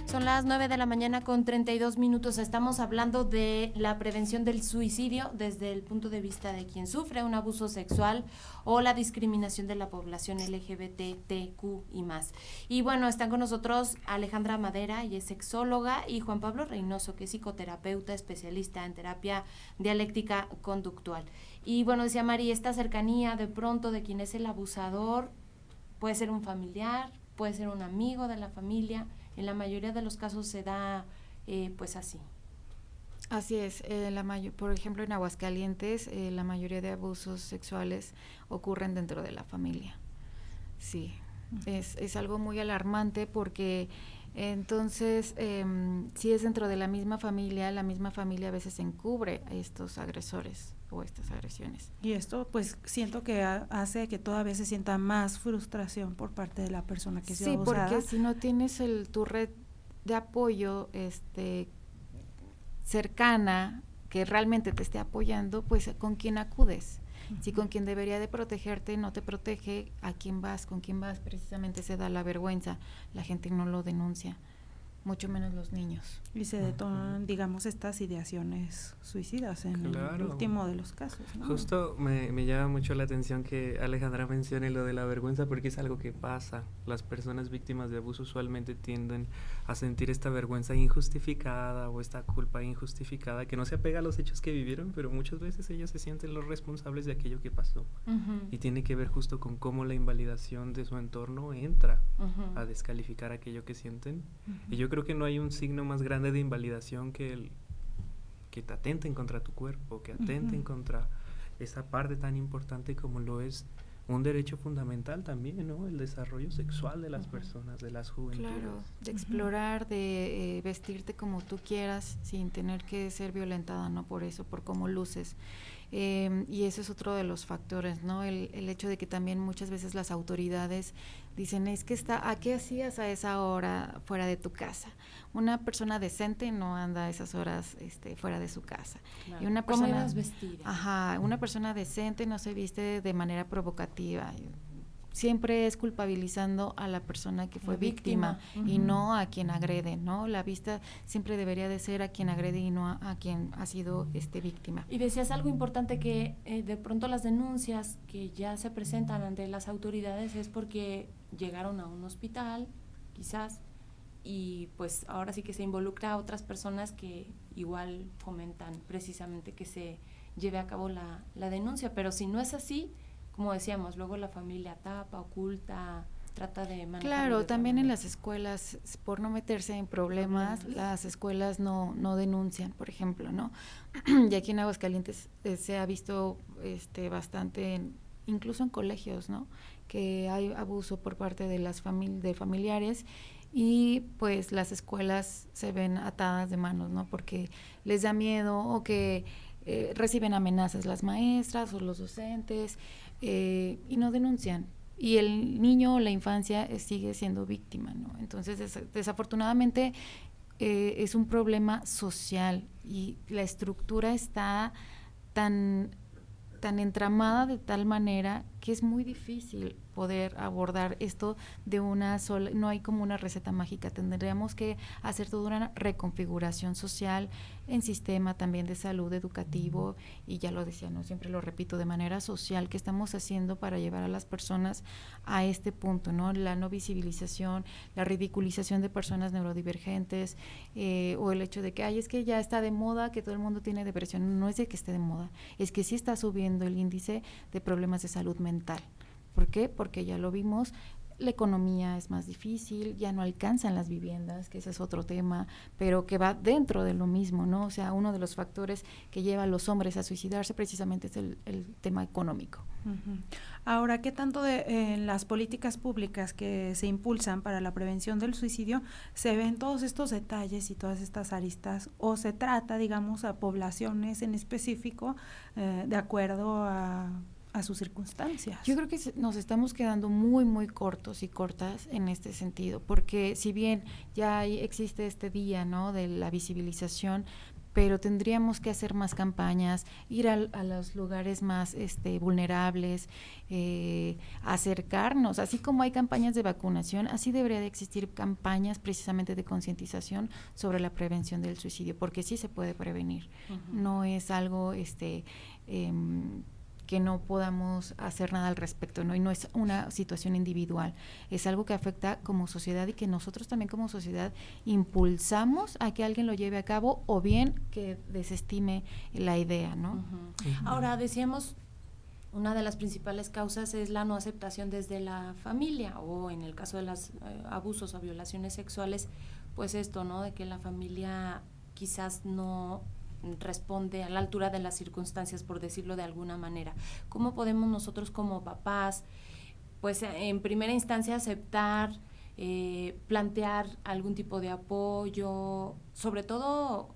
Son las 9:32 a.m. Estamos hablando de la prevención del suicidio desde el punto de vista de quien sufre un abuso sexual o la discriminación de la población LGBTQ y más. Y bueno, están con nosotros Alejandra Madera, ella es sexóloga, y Juan Pablo Reynoso, que es psicoterapeuta, especialista en terapia dialéctica conductual. Y bueno, decía Mari, esta cercanía de pronto de quien es el abusador puede ser un familiar, puede ser un amigo de la familia. En la mayoría de los casos se da pues así. Así es, por ejemplo en Aguascalientes la mayoría de abusos sexuales ocurren dentro de la familia. Sí, es algo muy alarmante porque entonces si es dentro de la misma familia a veces encubre a estos agresores o estas agresiones. Y esto pues siento que hace que todavía se sienta más frustración por parte de la persona que se abusada. Sí, porque si no tienes tu red de apoyo cercana, que realmente te esté apoyando, pues ¿con quién acudes? Uh-huh. Si con quien debería de protegerte no te protege, ¿a quién vas? ¿Con quién vas? Precisamente se da la vergüenza, la gente no lo denuncia. mucho menos los niños. Y se detonan, digamos, estas ideaciones suicidas en el último de los casos, ¿no? Justo me llama mucho la atención que Alejandra mencione lo de la vergüenza, porque es algo que pasa. Las personas víctimas de abuso usualmente tienden a sentir esta vergüenza injustificada o esta culpa injustificada que no se apega a los hechos que vivieron, pero muchas veces ellos se sienten los responsables de aquello que pasó. Y tiene que ver justo con cómo la invalidación de su entorno entra a descalificar aquello que sienten. Y yo creo que no hay un signo más grande de invalidación que te atenten contra tu cuerpo, que atenten contra esa parte tan importante como lo es un derecho fundamental también, ¿no? El desarrollo sexual de las personas, de las juventudes. Claro, de explorar, de vestirte como tú quieras sin tener que ser violentada, ¿no? Por eso, por cómo luces. Y ese es otro de los factores, ¿no? El hecho de que también muchas veces las autoridades dicen, es que ¿a qué hacías a esa hora fuera de tu casa? Una persona decente no anda a esas horas fuera de su casa. Claro. Y una persona, ¿cómo ibas vestida? Una persona decente no se viste de manera provocativa. Siempre es culpabilizando a la persona que fue víctima y no a quien agrede, ¿no? La vista siempre debería de ser a quien agrede y no a quien ha sido víctima. Y decías algo importante, que de pronto las denuncias que ya se presentan ante las autoridades es porque llegaron a un hospital, quizás, y pues ahora sí que se involucra a otras personas que igual fomentan precisamente que se lleve a cabo la denuncia, pero si no es así, como decíamos, luego la familia tapa, oculta, trata de manejar. Claro, también en las escuelas, por no meterse en problemas, las escuelas no denuncian, por ejemplo, ¿no? Y aquí en Aguascalientes se ha visto bastante, incluso en colegios, ¿no? Que hay abuso por parte de las familiares, y pues las escuelas se ven atadas de manos, ¿no? Porque les da miedo o que reciben amenazas las maestras o los docentes, y no denuncian, y el niño o la infancia sigue siendo víctima, ¿no? Entonces desafortunadamente es un problema social, y la estructura está tan entramada de tal manera que es muy difícil poder abordar esto de una sola, no hay como una receta mágica, tendríamos que hacer toda una reconfiguración social en sistema también de salud educativo, y ya lo decía, no siempre lo repito, de manera social, que estamos haciendo para llevar a las personas a este punto, ¿no? La no visibilización, la ridiculización de personas neurodivergentes, o el hecho de que, es que ya está de moda, que todo el mundo tiene depresión. No es de que esté de moda, es que sí está subiendo el índice de problemas de salud mental. ¿Por qué? Porque ya lo vimos, la economía es más difícil, ya no alcanzan las viviendas, que ese es otro tema, pero que va dentro de lo mismo, ¿no? O sea, uno de los factores que lleva a los hombres a suicidarse precisamente es el tema económico. Ahora, ¿qué tanto en las políticas públicas que se impulsan para la prevención del suicidio se ven todos estos detalles y todas estas aristas, o se trata, digamos, a poblaciones en específico de acuerdo a sus circunstancias? Yo creo que nos estamos quedando muy, muy cortos y cortas en este sentido, porque si bien ya existe este día, ¿no?, de la visibilización, pero tendríamos que hacer más campañas, ir a los lugares más vulnerables, acercarnos, así como hay campañas de vacunación, así debería de existir campañas precisamente de concientización sobre la prevención del suicidio, porque sí se puede prevenir, no es algo que no podamos hacer nada al respecto, ¿no? Y no es una situación individual, es algo que afecta como sociedad, y que nosotros también como sociedad impulsamos a que alguien lo lleve a cabo, o bien que desestime la idea, ¿no? Ahora, decíamos, una de las principales causas es la no aceptación desde la familia, o en el caso de los abusos o violaciones sexuales, pues esto, ¿no?, de que la familia quizás no responde a la altura de las circunstancias, por decirlo de alguna manera. ¿Cómo podemos nosotros como papás, pues en primera instancia aceptar, plantear algún tipo de apoyo, sobre todo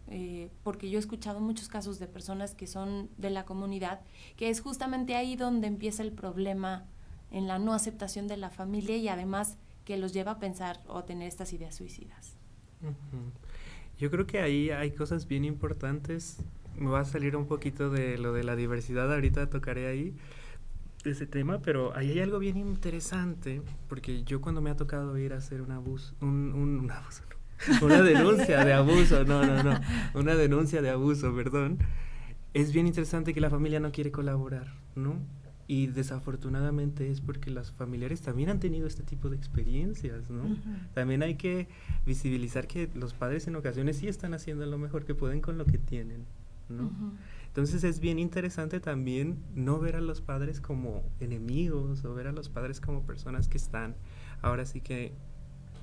porque yo he escuchado muchos casos de personas que son de la comunidad, que es justamente ahí donde empieza el problema, en la no aceptación de la familia, y además que los lleva a pensar o a tener estas ideas suicidas? Yo creo que ahí hay cosas bien importantes. Me va a salir un poquito de lo de la diversidad, ahorita tocaré ahí ese tema, pero ahí hay algo bien interesante, porque yo cuando me ha tocado ir a hacer un abuso, una denuncia de abuso, no, una denuncia de abuso, perdón. Es bien interesante que la familia no quiere colaborar, ¿no? Y desafortunadamente es porque los familiares también han tenido este tipo de experiencias, ¿no? Uh-huh. También hay que visibilizar que los padres en ocasiones sí están haciendo lo mejor que pueden con lo que tienen, ¿no? Uh-huh. Entonces es bien interesante también no ver a los padres como enemigos o ver a los padres como personas que están ahora sí que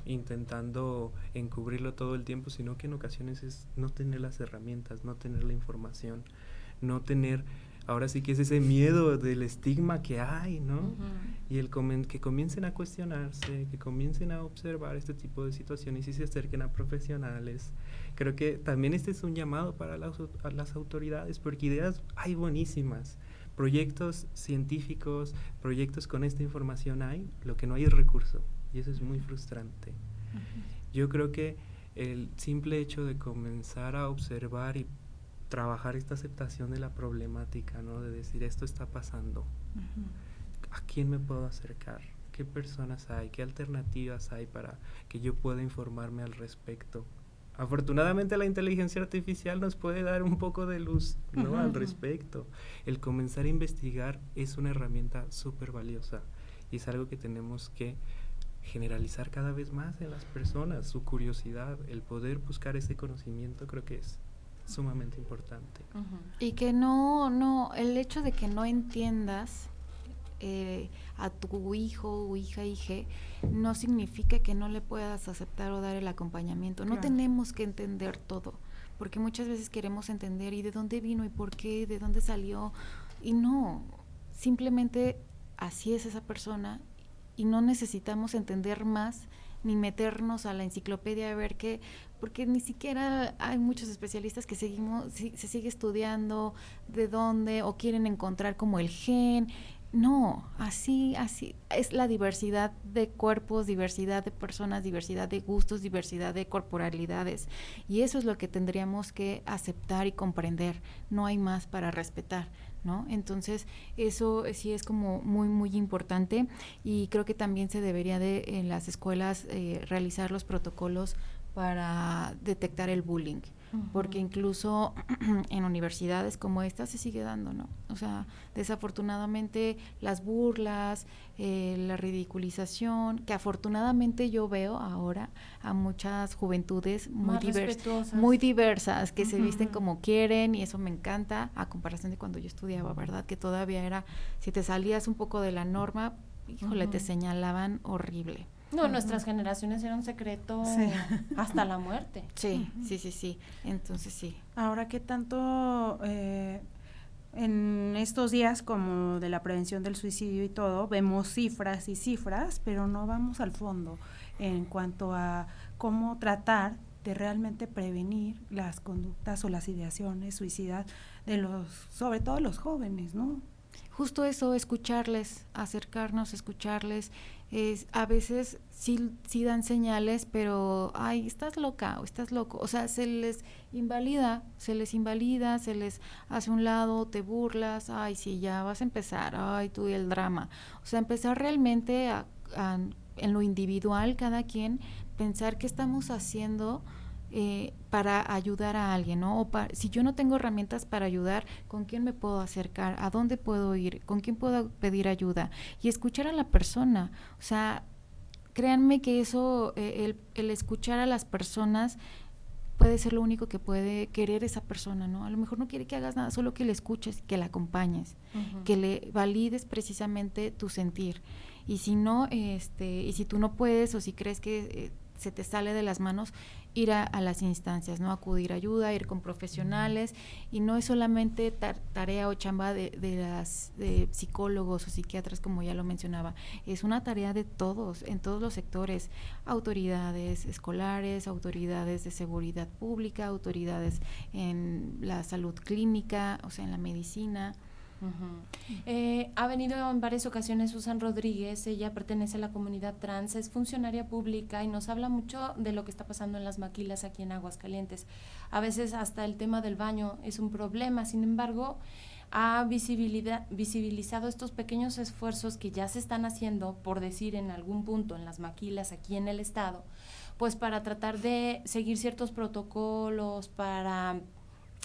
intentando encubrirlo todo el tiempo, sino que en ocasiones es no tener las herramientas, no tener la información, no tener, ahora sí que es ese miedo del estigma que hay, ¿no? Uh-huh. Y que comiencen a cuestionarse, que comiencen a observar este tipo de situaciones y se acerquen a profesionales. Creo que también este es un llamado para a las autoridades, porque ideas hay buenísimas, proyectos científicos, proyectos con esta información hay, lo que no hay es recurso, y eso es muy frustrante. Uh-huh. Yo creo que el simple hecho de comenzar a observar y trabajar esta aceptación de la problemática, ¿no? De decir, esto está pasando. Uh-huh. ¿A quién me puedo acercar? ¿Qué personas hay? ¿Qué alternativas hay para que yo pueda informarme al respecto? Afortunadamente la inteligencia artificial nos puede dar un poco de luz, ¿no? Uh-huh. Al respecto. El comenzar a investigar es una herramienta súper valiosa y es algo que tenemos que generalizar cada vez más en las personas, su curiosidad, el poder buscar ese conocimiento, creo que es sumamente importante. Uh-huh. Y que no, el hecho de que no entiendas a tu hijo o hija, no significa que no le puedas aceptar o dar el acompañamiento. Claro. No tenemos que entender todo, porque muchas veces queremos entender y de dónde vino y por qué, de dónde salió, y no, simplemente así es esa persona y no necesitamos entender más ni meternos a la enciclopedia a ver qué, porque ni siquiera hay muchos especialistas que se sigue estudiando de dónde o quieren encontrar como el gen. No, así es la diversidad de cuerpos, diversidad de personas, diversidad de gustos, diversidad de corporalidades, y eso es lo que tendríamos que aceptar y comprender. No hay más para respetar, ¿no? Entonces eso sí es como muy muy importante, y creo que también se debería de en las escuelas realizar los protocolos para detectar el bullying. Uh-huh. Porque incluso en universidades como esta se sigue dando, ¿no? O sea, desafortunadamente las burlas, la ridiculización, que afortunadamente yo veo ahora a muchas juventudes muy diversas, que uh-huh. se visten como quieren, y eso me encanta, a comparación de cuando yo estudiaba, ¿verdad? Que todavía era, si te salías un poco de la norma, híjole, uh-huh. te señalaban horrible. No, nuestras generaciones era un secreto hasta la muerte. Sí, sí. Entonces sí. Ahora, ¿qué tanto en estos días como de la prevención del suicidio y todo, vemos cifras y cifras, pero no vamos al fondo en cuanto a cómo tratar de realmente prevenir las conductas o las ideaciones suicidas de sobre todo los jóvenes, ¿no? Justo eso, escucharles, acercarnos, escucharles. A veces sí dan señales, pero ay, estás loca o estás loco, o sea, se les invalida, se les hace un lado, te burlas, ay, sí, ya vas a empezar, ay, tú y el drama. O sea, empezar realmente en lo individual, cada quien, pensar qué estamos haciendo para ayudar a alguien, ¿no? Si yo no tengo herramientas para ayudar, ¿con quién me puedo acercar? ¿A dónde puedo ir? ¿Con quién puedo pedir ayuda? Y escuchar a la persona. O sea, créanme que eso, el escuchar a las personas puede ser lo único que puede querer esa persona, ¿no? A lo mejor no quiere que hagas nada, solo que le escuches, que la acompañes, uh-huh. que le valides precisamente tu sentir. Y si no, y si tú no puedes, o si crees que se te sale de las manos, ir a las instancias, ¿no? Acudir a ayuda, ir con profesionales, y no es solamente tarea o chamba de psicólogos o psiquiatras, como ya lo mencionaba, es una tarea de todos, en todos los sectores, autoridades escolares, autoridades de seguridad pública, autoridades en la salud clínica, o sea, en la medicina. Uh-huh. Ha venido en varias ocasiones Susan Rodríguez, ella pertenece a la comunidad trans, es funcionaria pública y nos habla mucho de lo que está pasando en las maquilas aquí en Aguascalientes. A veces hasta el tema del baño es un problema, sin embargo ha visibilizado estos pequeños esfuerzos que ya se están haciendo, por decir en algún punto en las maquilas aquí en el estado, pues para tratar de seguir ciertos protocolos, para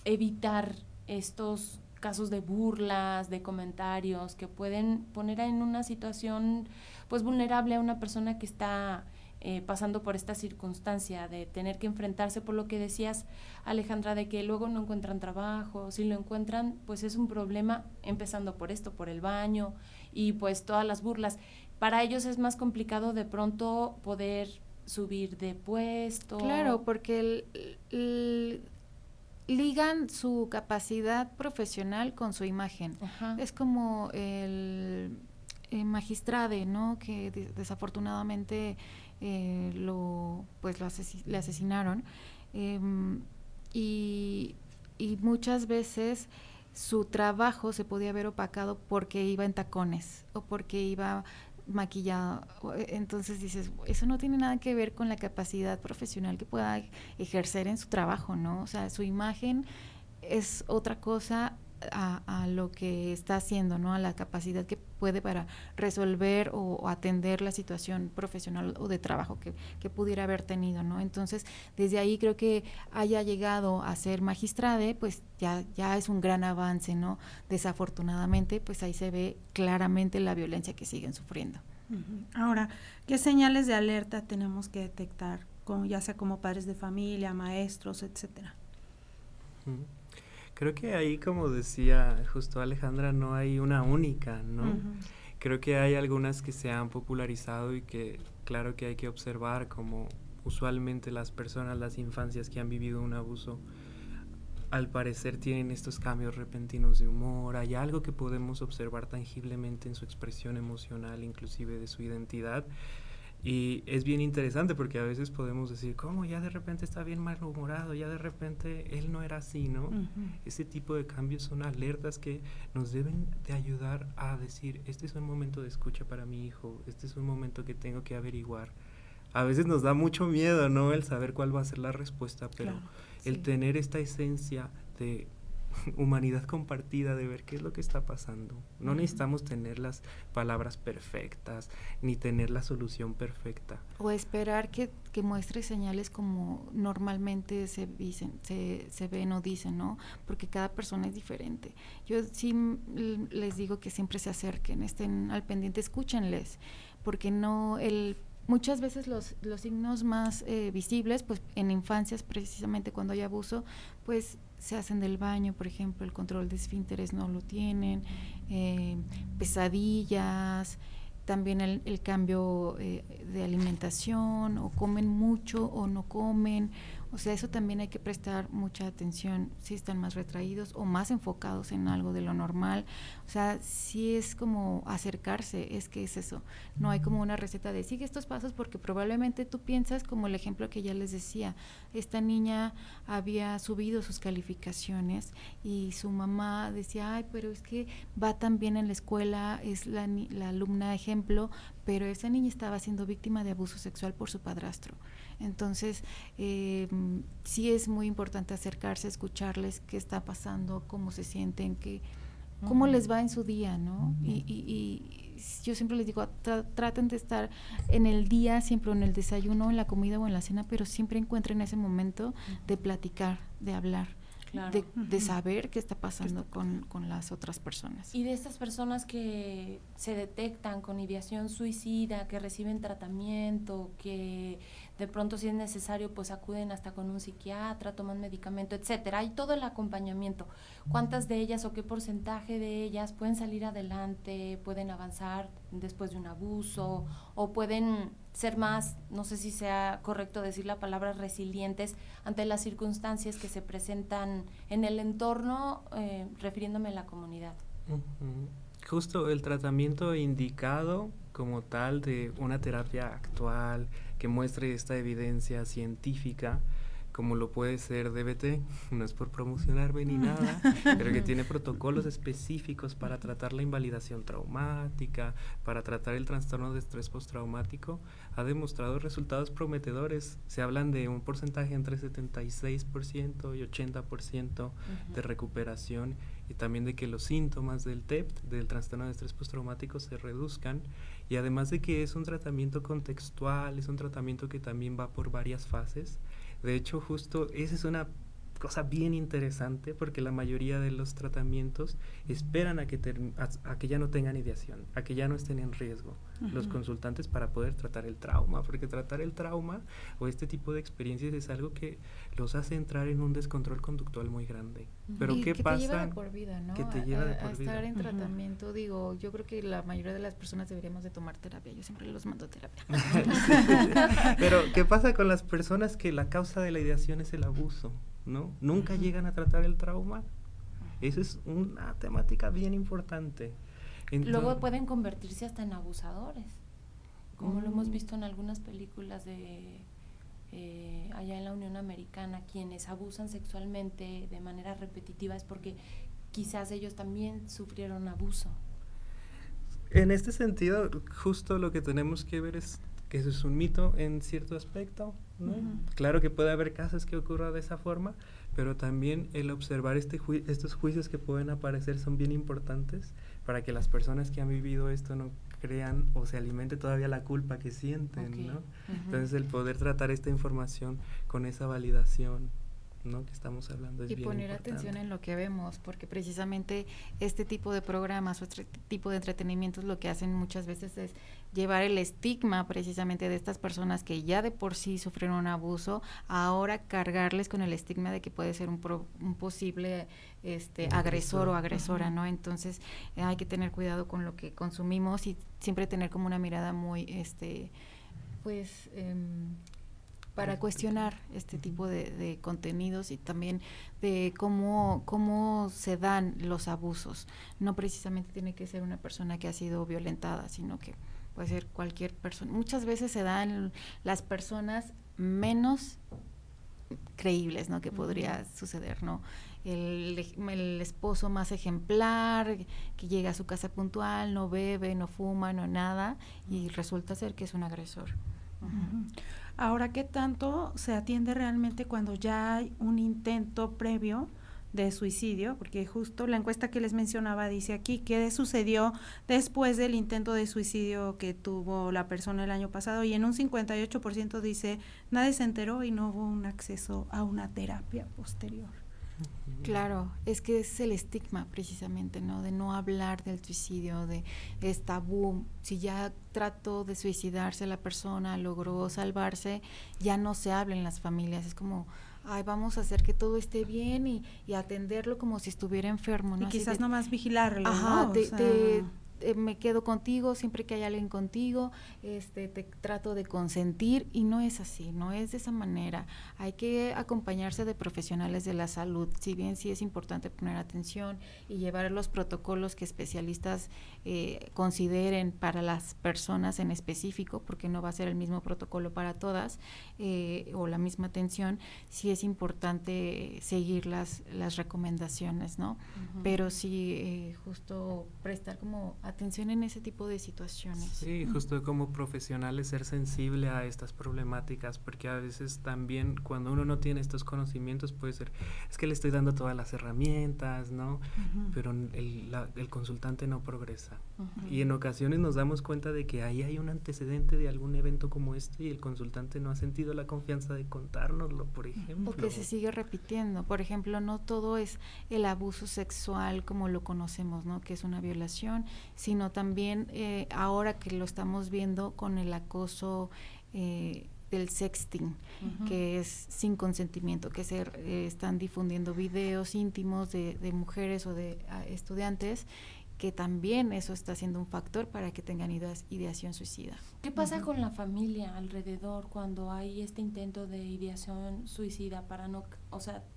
evitar estos casos de burlas, de comentarios que pueden poner en una situación pues vulnerable a una persona que está pasando por esta circunstancia de tener que enfrentarse, por lo que decías, Alejandra, de que luego no encuentran trabajo, si lo encuentran pues es un problema, empezando por esto, por el baño y pues todas las burlas. Para ellos es más complicado de pronto poder subir de puesto. Claro, porque ligan su capacidad profesional con su imagen. Ajá. Es como el magistrade, ¿no? Que desafortunadamente le asesinaron, y muchas veces su trabajo se podía ver opacado porque iba en tacones o porque iba maquillado. Entonces dices, eso no tiene nada que ver con la capacidad profesional que pueda ejercer en su trabajo, ¿no? O sea, su imagen es otra cosa a lo que está haciendo, ¿no? A la capacidad que puede para resolver o atender la situación profesional o de trabajo que pudiera haber tenido, ¿no? Entonces, desde ahí creo que haya llegado a ser magistrade, pues ya es un gran avance, ¿no? Desafortunadamente, pues ahí se ve claramente la violencia que siguen sufriendo. Ahora, ¿qué señales de alerta tenemos que detectar, ya sea como padres de familia, maestros, etcétera? Creo que ahí, como decía justo Alejandra, no hay una única, ¿no? Creo que hay algunas que se han popularizado y que claro que hay que observar, como usualmente las personas, las infancias que han vivido un abuso, al parecer tienen estos cambios repentinos de humor. Hay algo que podemos observar tangiblemente en su expresión emocional, inclusive de su identidad. Y es bien interesante porque a veces podemos decir, ¿cómo? Ya de repente está bien malhumorado, ya de repente él no era así, ¿no? Ese tipo de cambios son alertas que nos deben de ayudar a decir, este es un momento de escucha para mi hijo, este es un momento que tengo que averiguar. A veces nos da mucho miedo, ¿no? El saber cuál va a ser la respuesta, pero claro, el tener esta esencia de humanidad compartida, de ver qué es lo que está pasando. No necesitamos tener las palabras perfectas, ni tener la solución perfecta. O esperar que muestre señales como normalmente se ven o dicen, ¿no? Porque cada persona es diferente. Yo sí les digo que siempre se acerquen, estén al pendiente, escúchenles, porque muchas veces los signos más visibles, pues en infancias precisamente cuando hay abuso, pues se hacen del baño, por ejemplo, el control de esfínteres no lo tienen, pesadillas, también el cambio de alimentación, o comen mucho o no comen. O sea, eso también hay que prestar mucha atención, si están más retraídos o más enfocados en algo de lo normal. O sea, sí es como acercarse, es que es eso. No hay como una receta de sigue estos pasos, porque probablemente tú piensas, como el ejemplo que ya les decía, esta niña había subido sus calificaciones y su mamá decía, ay, pero es que va tan bien en la escuela, es la alumna ejemplo, pero esa niña estaba siendo víctima de abuso sexual por su padrastro. Entonces, sí es muy importante acercarse, escucharles qué está pasando, cómo se sienten, cómo les va en su día, ¿no? Y yo siempre les digo, traten de estar en el día, siempre en el desayuno, en la comida o en la cena, pero siempre encuentren ese momento de platicar, de hablar. Claro. De saber qué está pasando con las otras personas. Y de estas personas que se detectan con ideación suicida, que reciben tratamiento, que de pronto si es necesario pues acuden hasta con un psiquiatra, toman medicamento, etcétera. Hay todo el acompañamiento. ¿Cuántas de ellas o qué porcentaje de ellas pueden salir adelante, pueden avanzar después de un abuso, o pueden ser más, no sé si sea correcto decir la palabra, resilientes ante las circunstancias que se presentan en el entorno, refiriéndome a la comunidad? Justo el tratamiento indicado como tal de una terapia actual que muestre esta evidencia científica, como lo puede ser DBT, no es por promocionarme ni nada, pero que tiene protocolos específicos para tratar la invalidación traumática, para tratar el trastorno de estrés postraumático, ha demostrado resultados prometedores. Se hablan de un porcentaje entre 76% y 80% de recuperación. y también de que los síntomas del TEPT, del trastorno de estrés postraumático, se reduzcan, y además de que es un tratamiento contextual, es un tratamiento que también va por varias fases. De hecho, justo esa es una cosa bien interesante, porque la mayoría de los tratamientos esperan a que ya no tengan ideación, a que ya no estén en riesgo los consultantes para poder tratar el trauma, porque tratar el trauma o este tipo de experiencias es algo que los hace entrar en un descontrol conductual muy grande. Pero ¿qué pasa? Te lleva de por vida, ¿no? Que te lleva de por vida. Estar en tratamiento, digo, yo creo que la mayoría de las personas deberíamos de tomar terapia, yo siempre los mando a terapia. Pero ¿qué pasa con las personas que la causa de la ideación es el abuso? ¿No? Nunca llegan a tratar el trauma. Esa es una temática bien importante. Luego pueden convertirse hasta en abusadores, como lo hemos visto en algunas películas de allá en la Unión Americana. Quienes abusan sexualmente de manera repetitiva es porque quizás ellos también sufrieron abuso. En este sentido, justo lo que tenemos que ver es que eso es un mito en cierto aspecto, ¿no? Claro que puede haber casos que ocurra de esa forma, pero también el observar estos juicios que pueden aparecer son bien importantes para que las personas que han vivido esto no crean o se alimente todavía la culpa que sienten, ¿no? Entonces el poder tratar esta información con esa validación, ¿no?, que estamos hablando es bien importante. Y poner atención en lo que vemos, porque precisamente este tipo de programas o este tipo de entretenimientos lo que hacen muchas veces es llevar el estigma precisamente de estas personas que ya de por sí sufrieron un abuso, ahora cargarles con el estigma de que puede ser un posible agresor o agresora, ¿no? Entonces hay que tener cuidado con lo que consumimos y siempre tener como una mirada muy para cuestionar este tipo de contenidos y también de cómo se dan los abusos. No precisamente tiene que ser una persona que ha sido violentada, sino que puede ser cualquier persona. Muchas veces se dan las personas menos creíbles, ¿no?, que podría suceder, ¿no? El esposo más ejemplar, que llega a su casa puntual, no bebe, no fuma, no nada, y resulta ser que es un agresor. Ahora, ¿qué tanto se atiende realmente cuando ya hay un intento previo de suicidio? Porque justo la encuesta que les mencionaba dice aquí, ¿qué sucedió después del intento de suicidio que tuvo la persona el año pasado? Y en un 58% dice, nadie se enteró y no hubo un acceso a una terapia posterior. Claro, es que es el estigma precisamente, ¿no?, de no hablar del suicidio, es tabú. Si ya trató de suicidarse la persona, logró salvarse, ya no se habla en las familias, es como, ay, vamos a hacer que todo esté bien y atenderlo como si estuviera enfermo, ¿no? Y quizás nomás vigilarlo, ajá, ¿no? Me quedo contigo, siempre que hay alguien contigo, te trato de consentir, y no es así, no es de esa manera. Hay que acompañarse de profesionales de la salud, si bien sí es importante poner atención y llevar los protocolos que especialistas consideren para las personas en específico, porque no va a ser el mismo protocolo para todas, o la misma atención. Sí es importante seguir las recomendaciones, ¿no? Pero sí, justo prestar como atención en ese tipo de situaciones. Sí, justo como profesionales ser sensible a estas problemáticas, porque a veces también cuando uno no tiene estos conocimientos puede ser, es que le estoy dando todas las herramientas, ¿no? Pero el consultante no progresa. Y en ocasiones nos damos cuenta de que ahí hay un antecedente de algún evento como este y el consultante no ha sentido la confianza de contárnoslo, por ejemplo. O que se sigue repitiendo. Por ejemplo, no todo es el abuso sexual como lo conocemos, ¿no?, que es una violación, sino también ahora que lo estamos viendo con el acoso del sexting, que es sin consentimiento, que están difundiendo videos íntimos de mujeres o de estudiantes, que también eso está siendo un factor para que tengan ideación suicida. ¿Qué pasa con la familia alrededor cuando hay este intento de ideación suicida?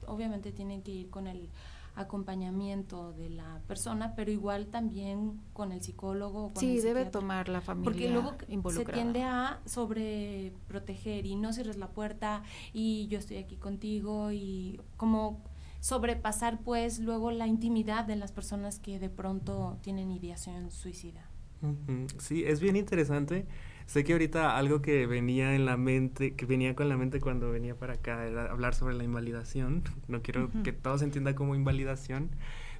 Obviamente tienen que ir con el acompañamiento de la persona, pero igual también con el psicólogo. Con el debe tomar la familia porque luego involucrada. Se tiende a sobreproteger y no cierres la puerta y yo estoy aquí contigo, y como sobrepasar pues luego la intimidad de las personas que de pronto tienen ideación suicida. Sí, es bien interesante. Sé que ahorita algo que venía en la mente, que venía con la mente cuando venía para acá, era hablar sobre la invalidación. No quiero que todo se entienda como invalidación,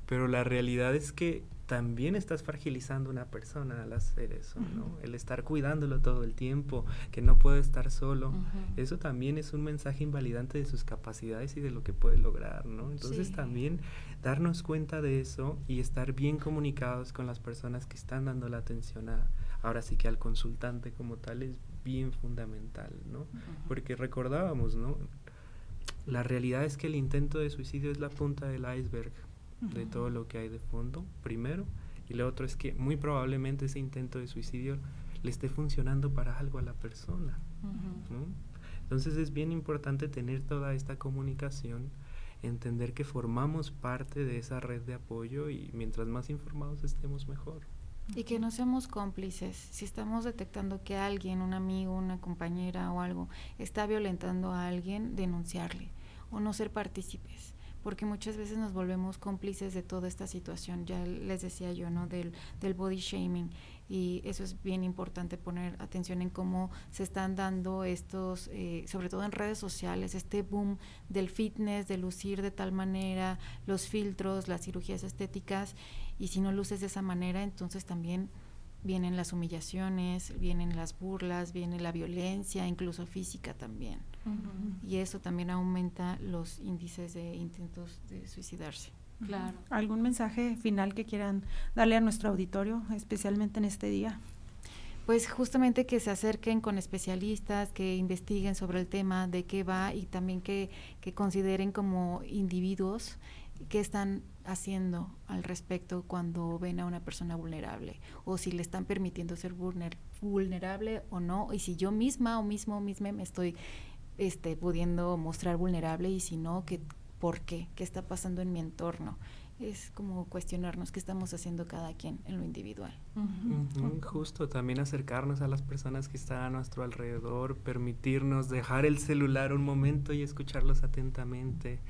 pero la realidad es que también estás fragilizando a una persona al hacer eso, ¿no? El estar cuidándolo todo el tiempo, que no puede estar solo, eso también es un mensaje invalidante de sus capacidades y de lo que puede lograr, ¿no? Entonces también darnos cuenta de eso y estar bien comunicados con las personas que están dando la atención ahora sí que al consultante como tal es bien fundamental, ¿no? Porque recordábamos, ¿no? La realidad es que el intento de suicidio es la punta del iceberg de todo lo que hay de fondo, primero, y lo otro es que muy probablemente ese intento de suicidio le esté funcionando para algo a la persona, ¿no? Entonces es bien importante tener toda esta comunicación, entender que formamos parte de esa red de apoyo y mientras más informados estemos mejor. Y que no seamos cómplices. Si estamos detectando que alguien, un amigo, una compañera o algo, está violentando a alguien, denunciarle o no ser partícipes, porque muchas veces nos volvemos cómplices de toda esta situación. Ya les decía yo, ¿no? Del body shaming, y eso es bien importante, poner atención en cómo se están dando estos, sobre todo en redes sociales, este boom del fitness, de lucir de tal manera, los filtros, las cirugías estéticas, y si no luces de esa manera, entonces también vienen las humillaciones, vienen las burlas, viene la violencia, incluso física también. Y eso también aumenta los índices de intentos de suicidarse. Claro. ¿Algún mensaje final que quieran darle a nuestro auditorio, especialmente en este día? Pues justamente que se acerquen con especialistas, que investiguen sobre el tema, de qué va, y también que consideren como individuos qué están haciendo al respecto cuando ven a una persona vulnerable, o si le están permitiendo ser vulnerable o no, y si yo misma o misma me estoy pudiendo mostrar vulnerable, y si no, ¿por qué? ¿Qué está pasando en mi entorno? Es como cuestionarnos qué estamos haciendo cada quien en lo individual. Justo, también acercarnos a las personas que están a nuestro alrededor, permitirnos dejar el celular un momento y escucharlos atentamente,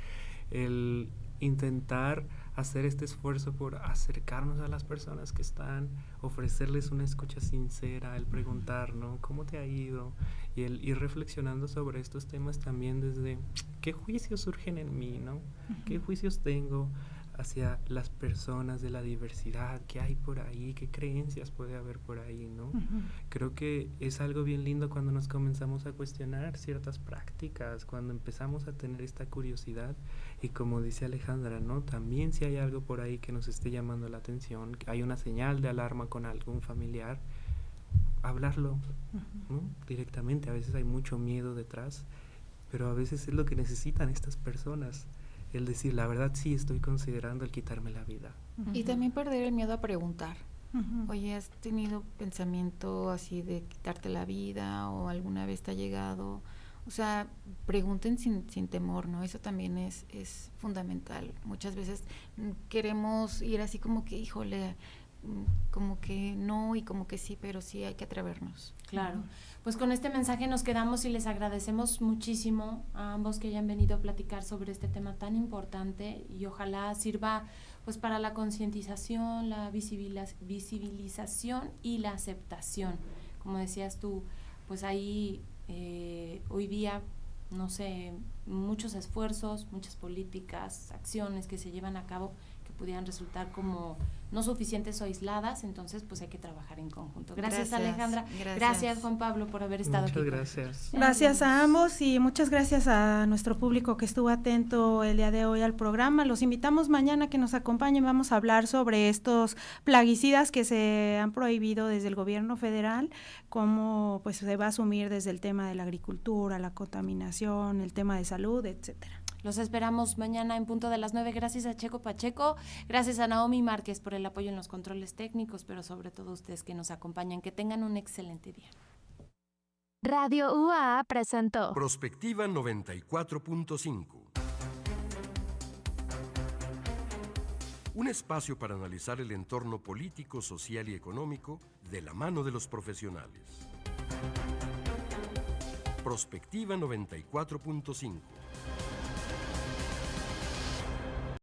el intentar hacer este esfuerzo por acercarnos a las personas que están, ofrecerles una escucha sincera, el preguntar, ¿no? ¿Cómo te ha ido? Y el ir reflexionando sobre estos temas también desde qué juicios surgen en mí, ¿no? ¿Qué juicios tengo hacia las personas de la diversidad? ¿Qué hay por ahí? ¿Qué creencias puede haber por ahí, no? Creo que es algo bien lindo cuando nos comenzamos a cuestionar ciertas prácticas, cuando empezamos a tener esta curiosidad, y como dice Alejandra, ¿no? También si hay algo por ahí que nos esté llamando la atención, hay una señal de alarma con algún familiar, hablarlo, ¿no? Directamente. A veces hay mucho miedo detrás, pero a veces es lo que necesitan estas personas, el decir, la verdad sí estoy considerando el quitarme la vida. Y también perder el miedo a preguntar. Oye, ¿has tenido pensamiento así de quitarte la vida, o alguna vez te ha llegado? O sea, pregunten sin temor, ¿no? Eso también es fundamental. Muchas veces queremos ir así como que, híjole, como que no y como que sí, pero sí hay que atrevernos. Claro. Pues con este mensaje nos quedamos y les agradecemos muchísimo a ambos que hayan venido a platicar sobre este tema tan importante, y ojalá sirva pues para la concientización, la visibilización y la aceptación. Como decías tú, pues ahí hoy día, no sé, muchos esfuerzos, muchas políticas, acciones que se llevan a cabo que pudieran resultar como no suficientes o aisladas, entonces pues hay que trabajar en conjunto. Gracias Alejandra, gracias Juan Pablo por haber estado aquí. Muchas gracias. Gracias a ambos, y muchas gracias a nuestro público que estuvo atento el día de hoy al programa. Los invitamos mañana que nos acompañen. Vamos a hablar sobre estos plaguicidas que se han prohibido desde el gobierno federal, cómo pues se va a asumir desde el tema de la agricultura, la contaminación, el tema de salud, etcétera. Los esperamos mañana en punto de las 9. Gracias a Checo Pacheco, gracias a Naomi Márquez por el apoyo en los controles técnicos, pero sobre todo ustedes que nos acompañan. Que tengan un excelente día. Radio UAA presentó Prospectiva 94.5. Un espacio para analizar el entorno político, social y económico de la mano de los profesionales. Prospectiva 94.5.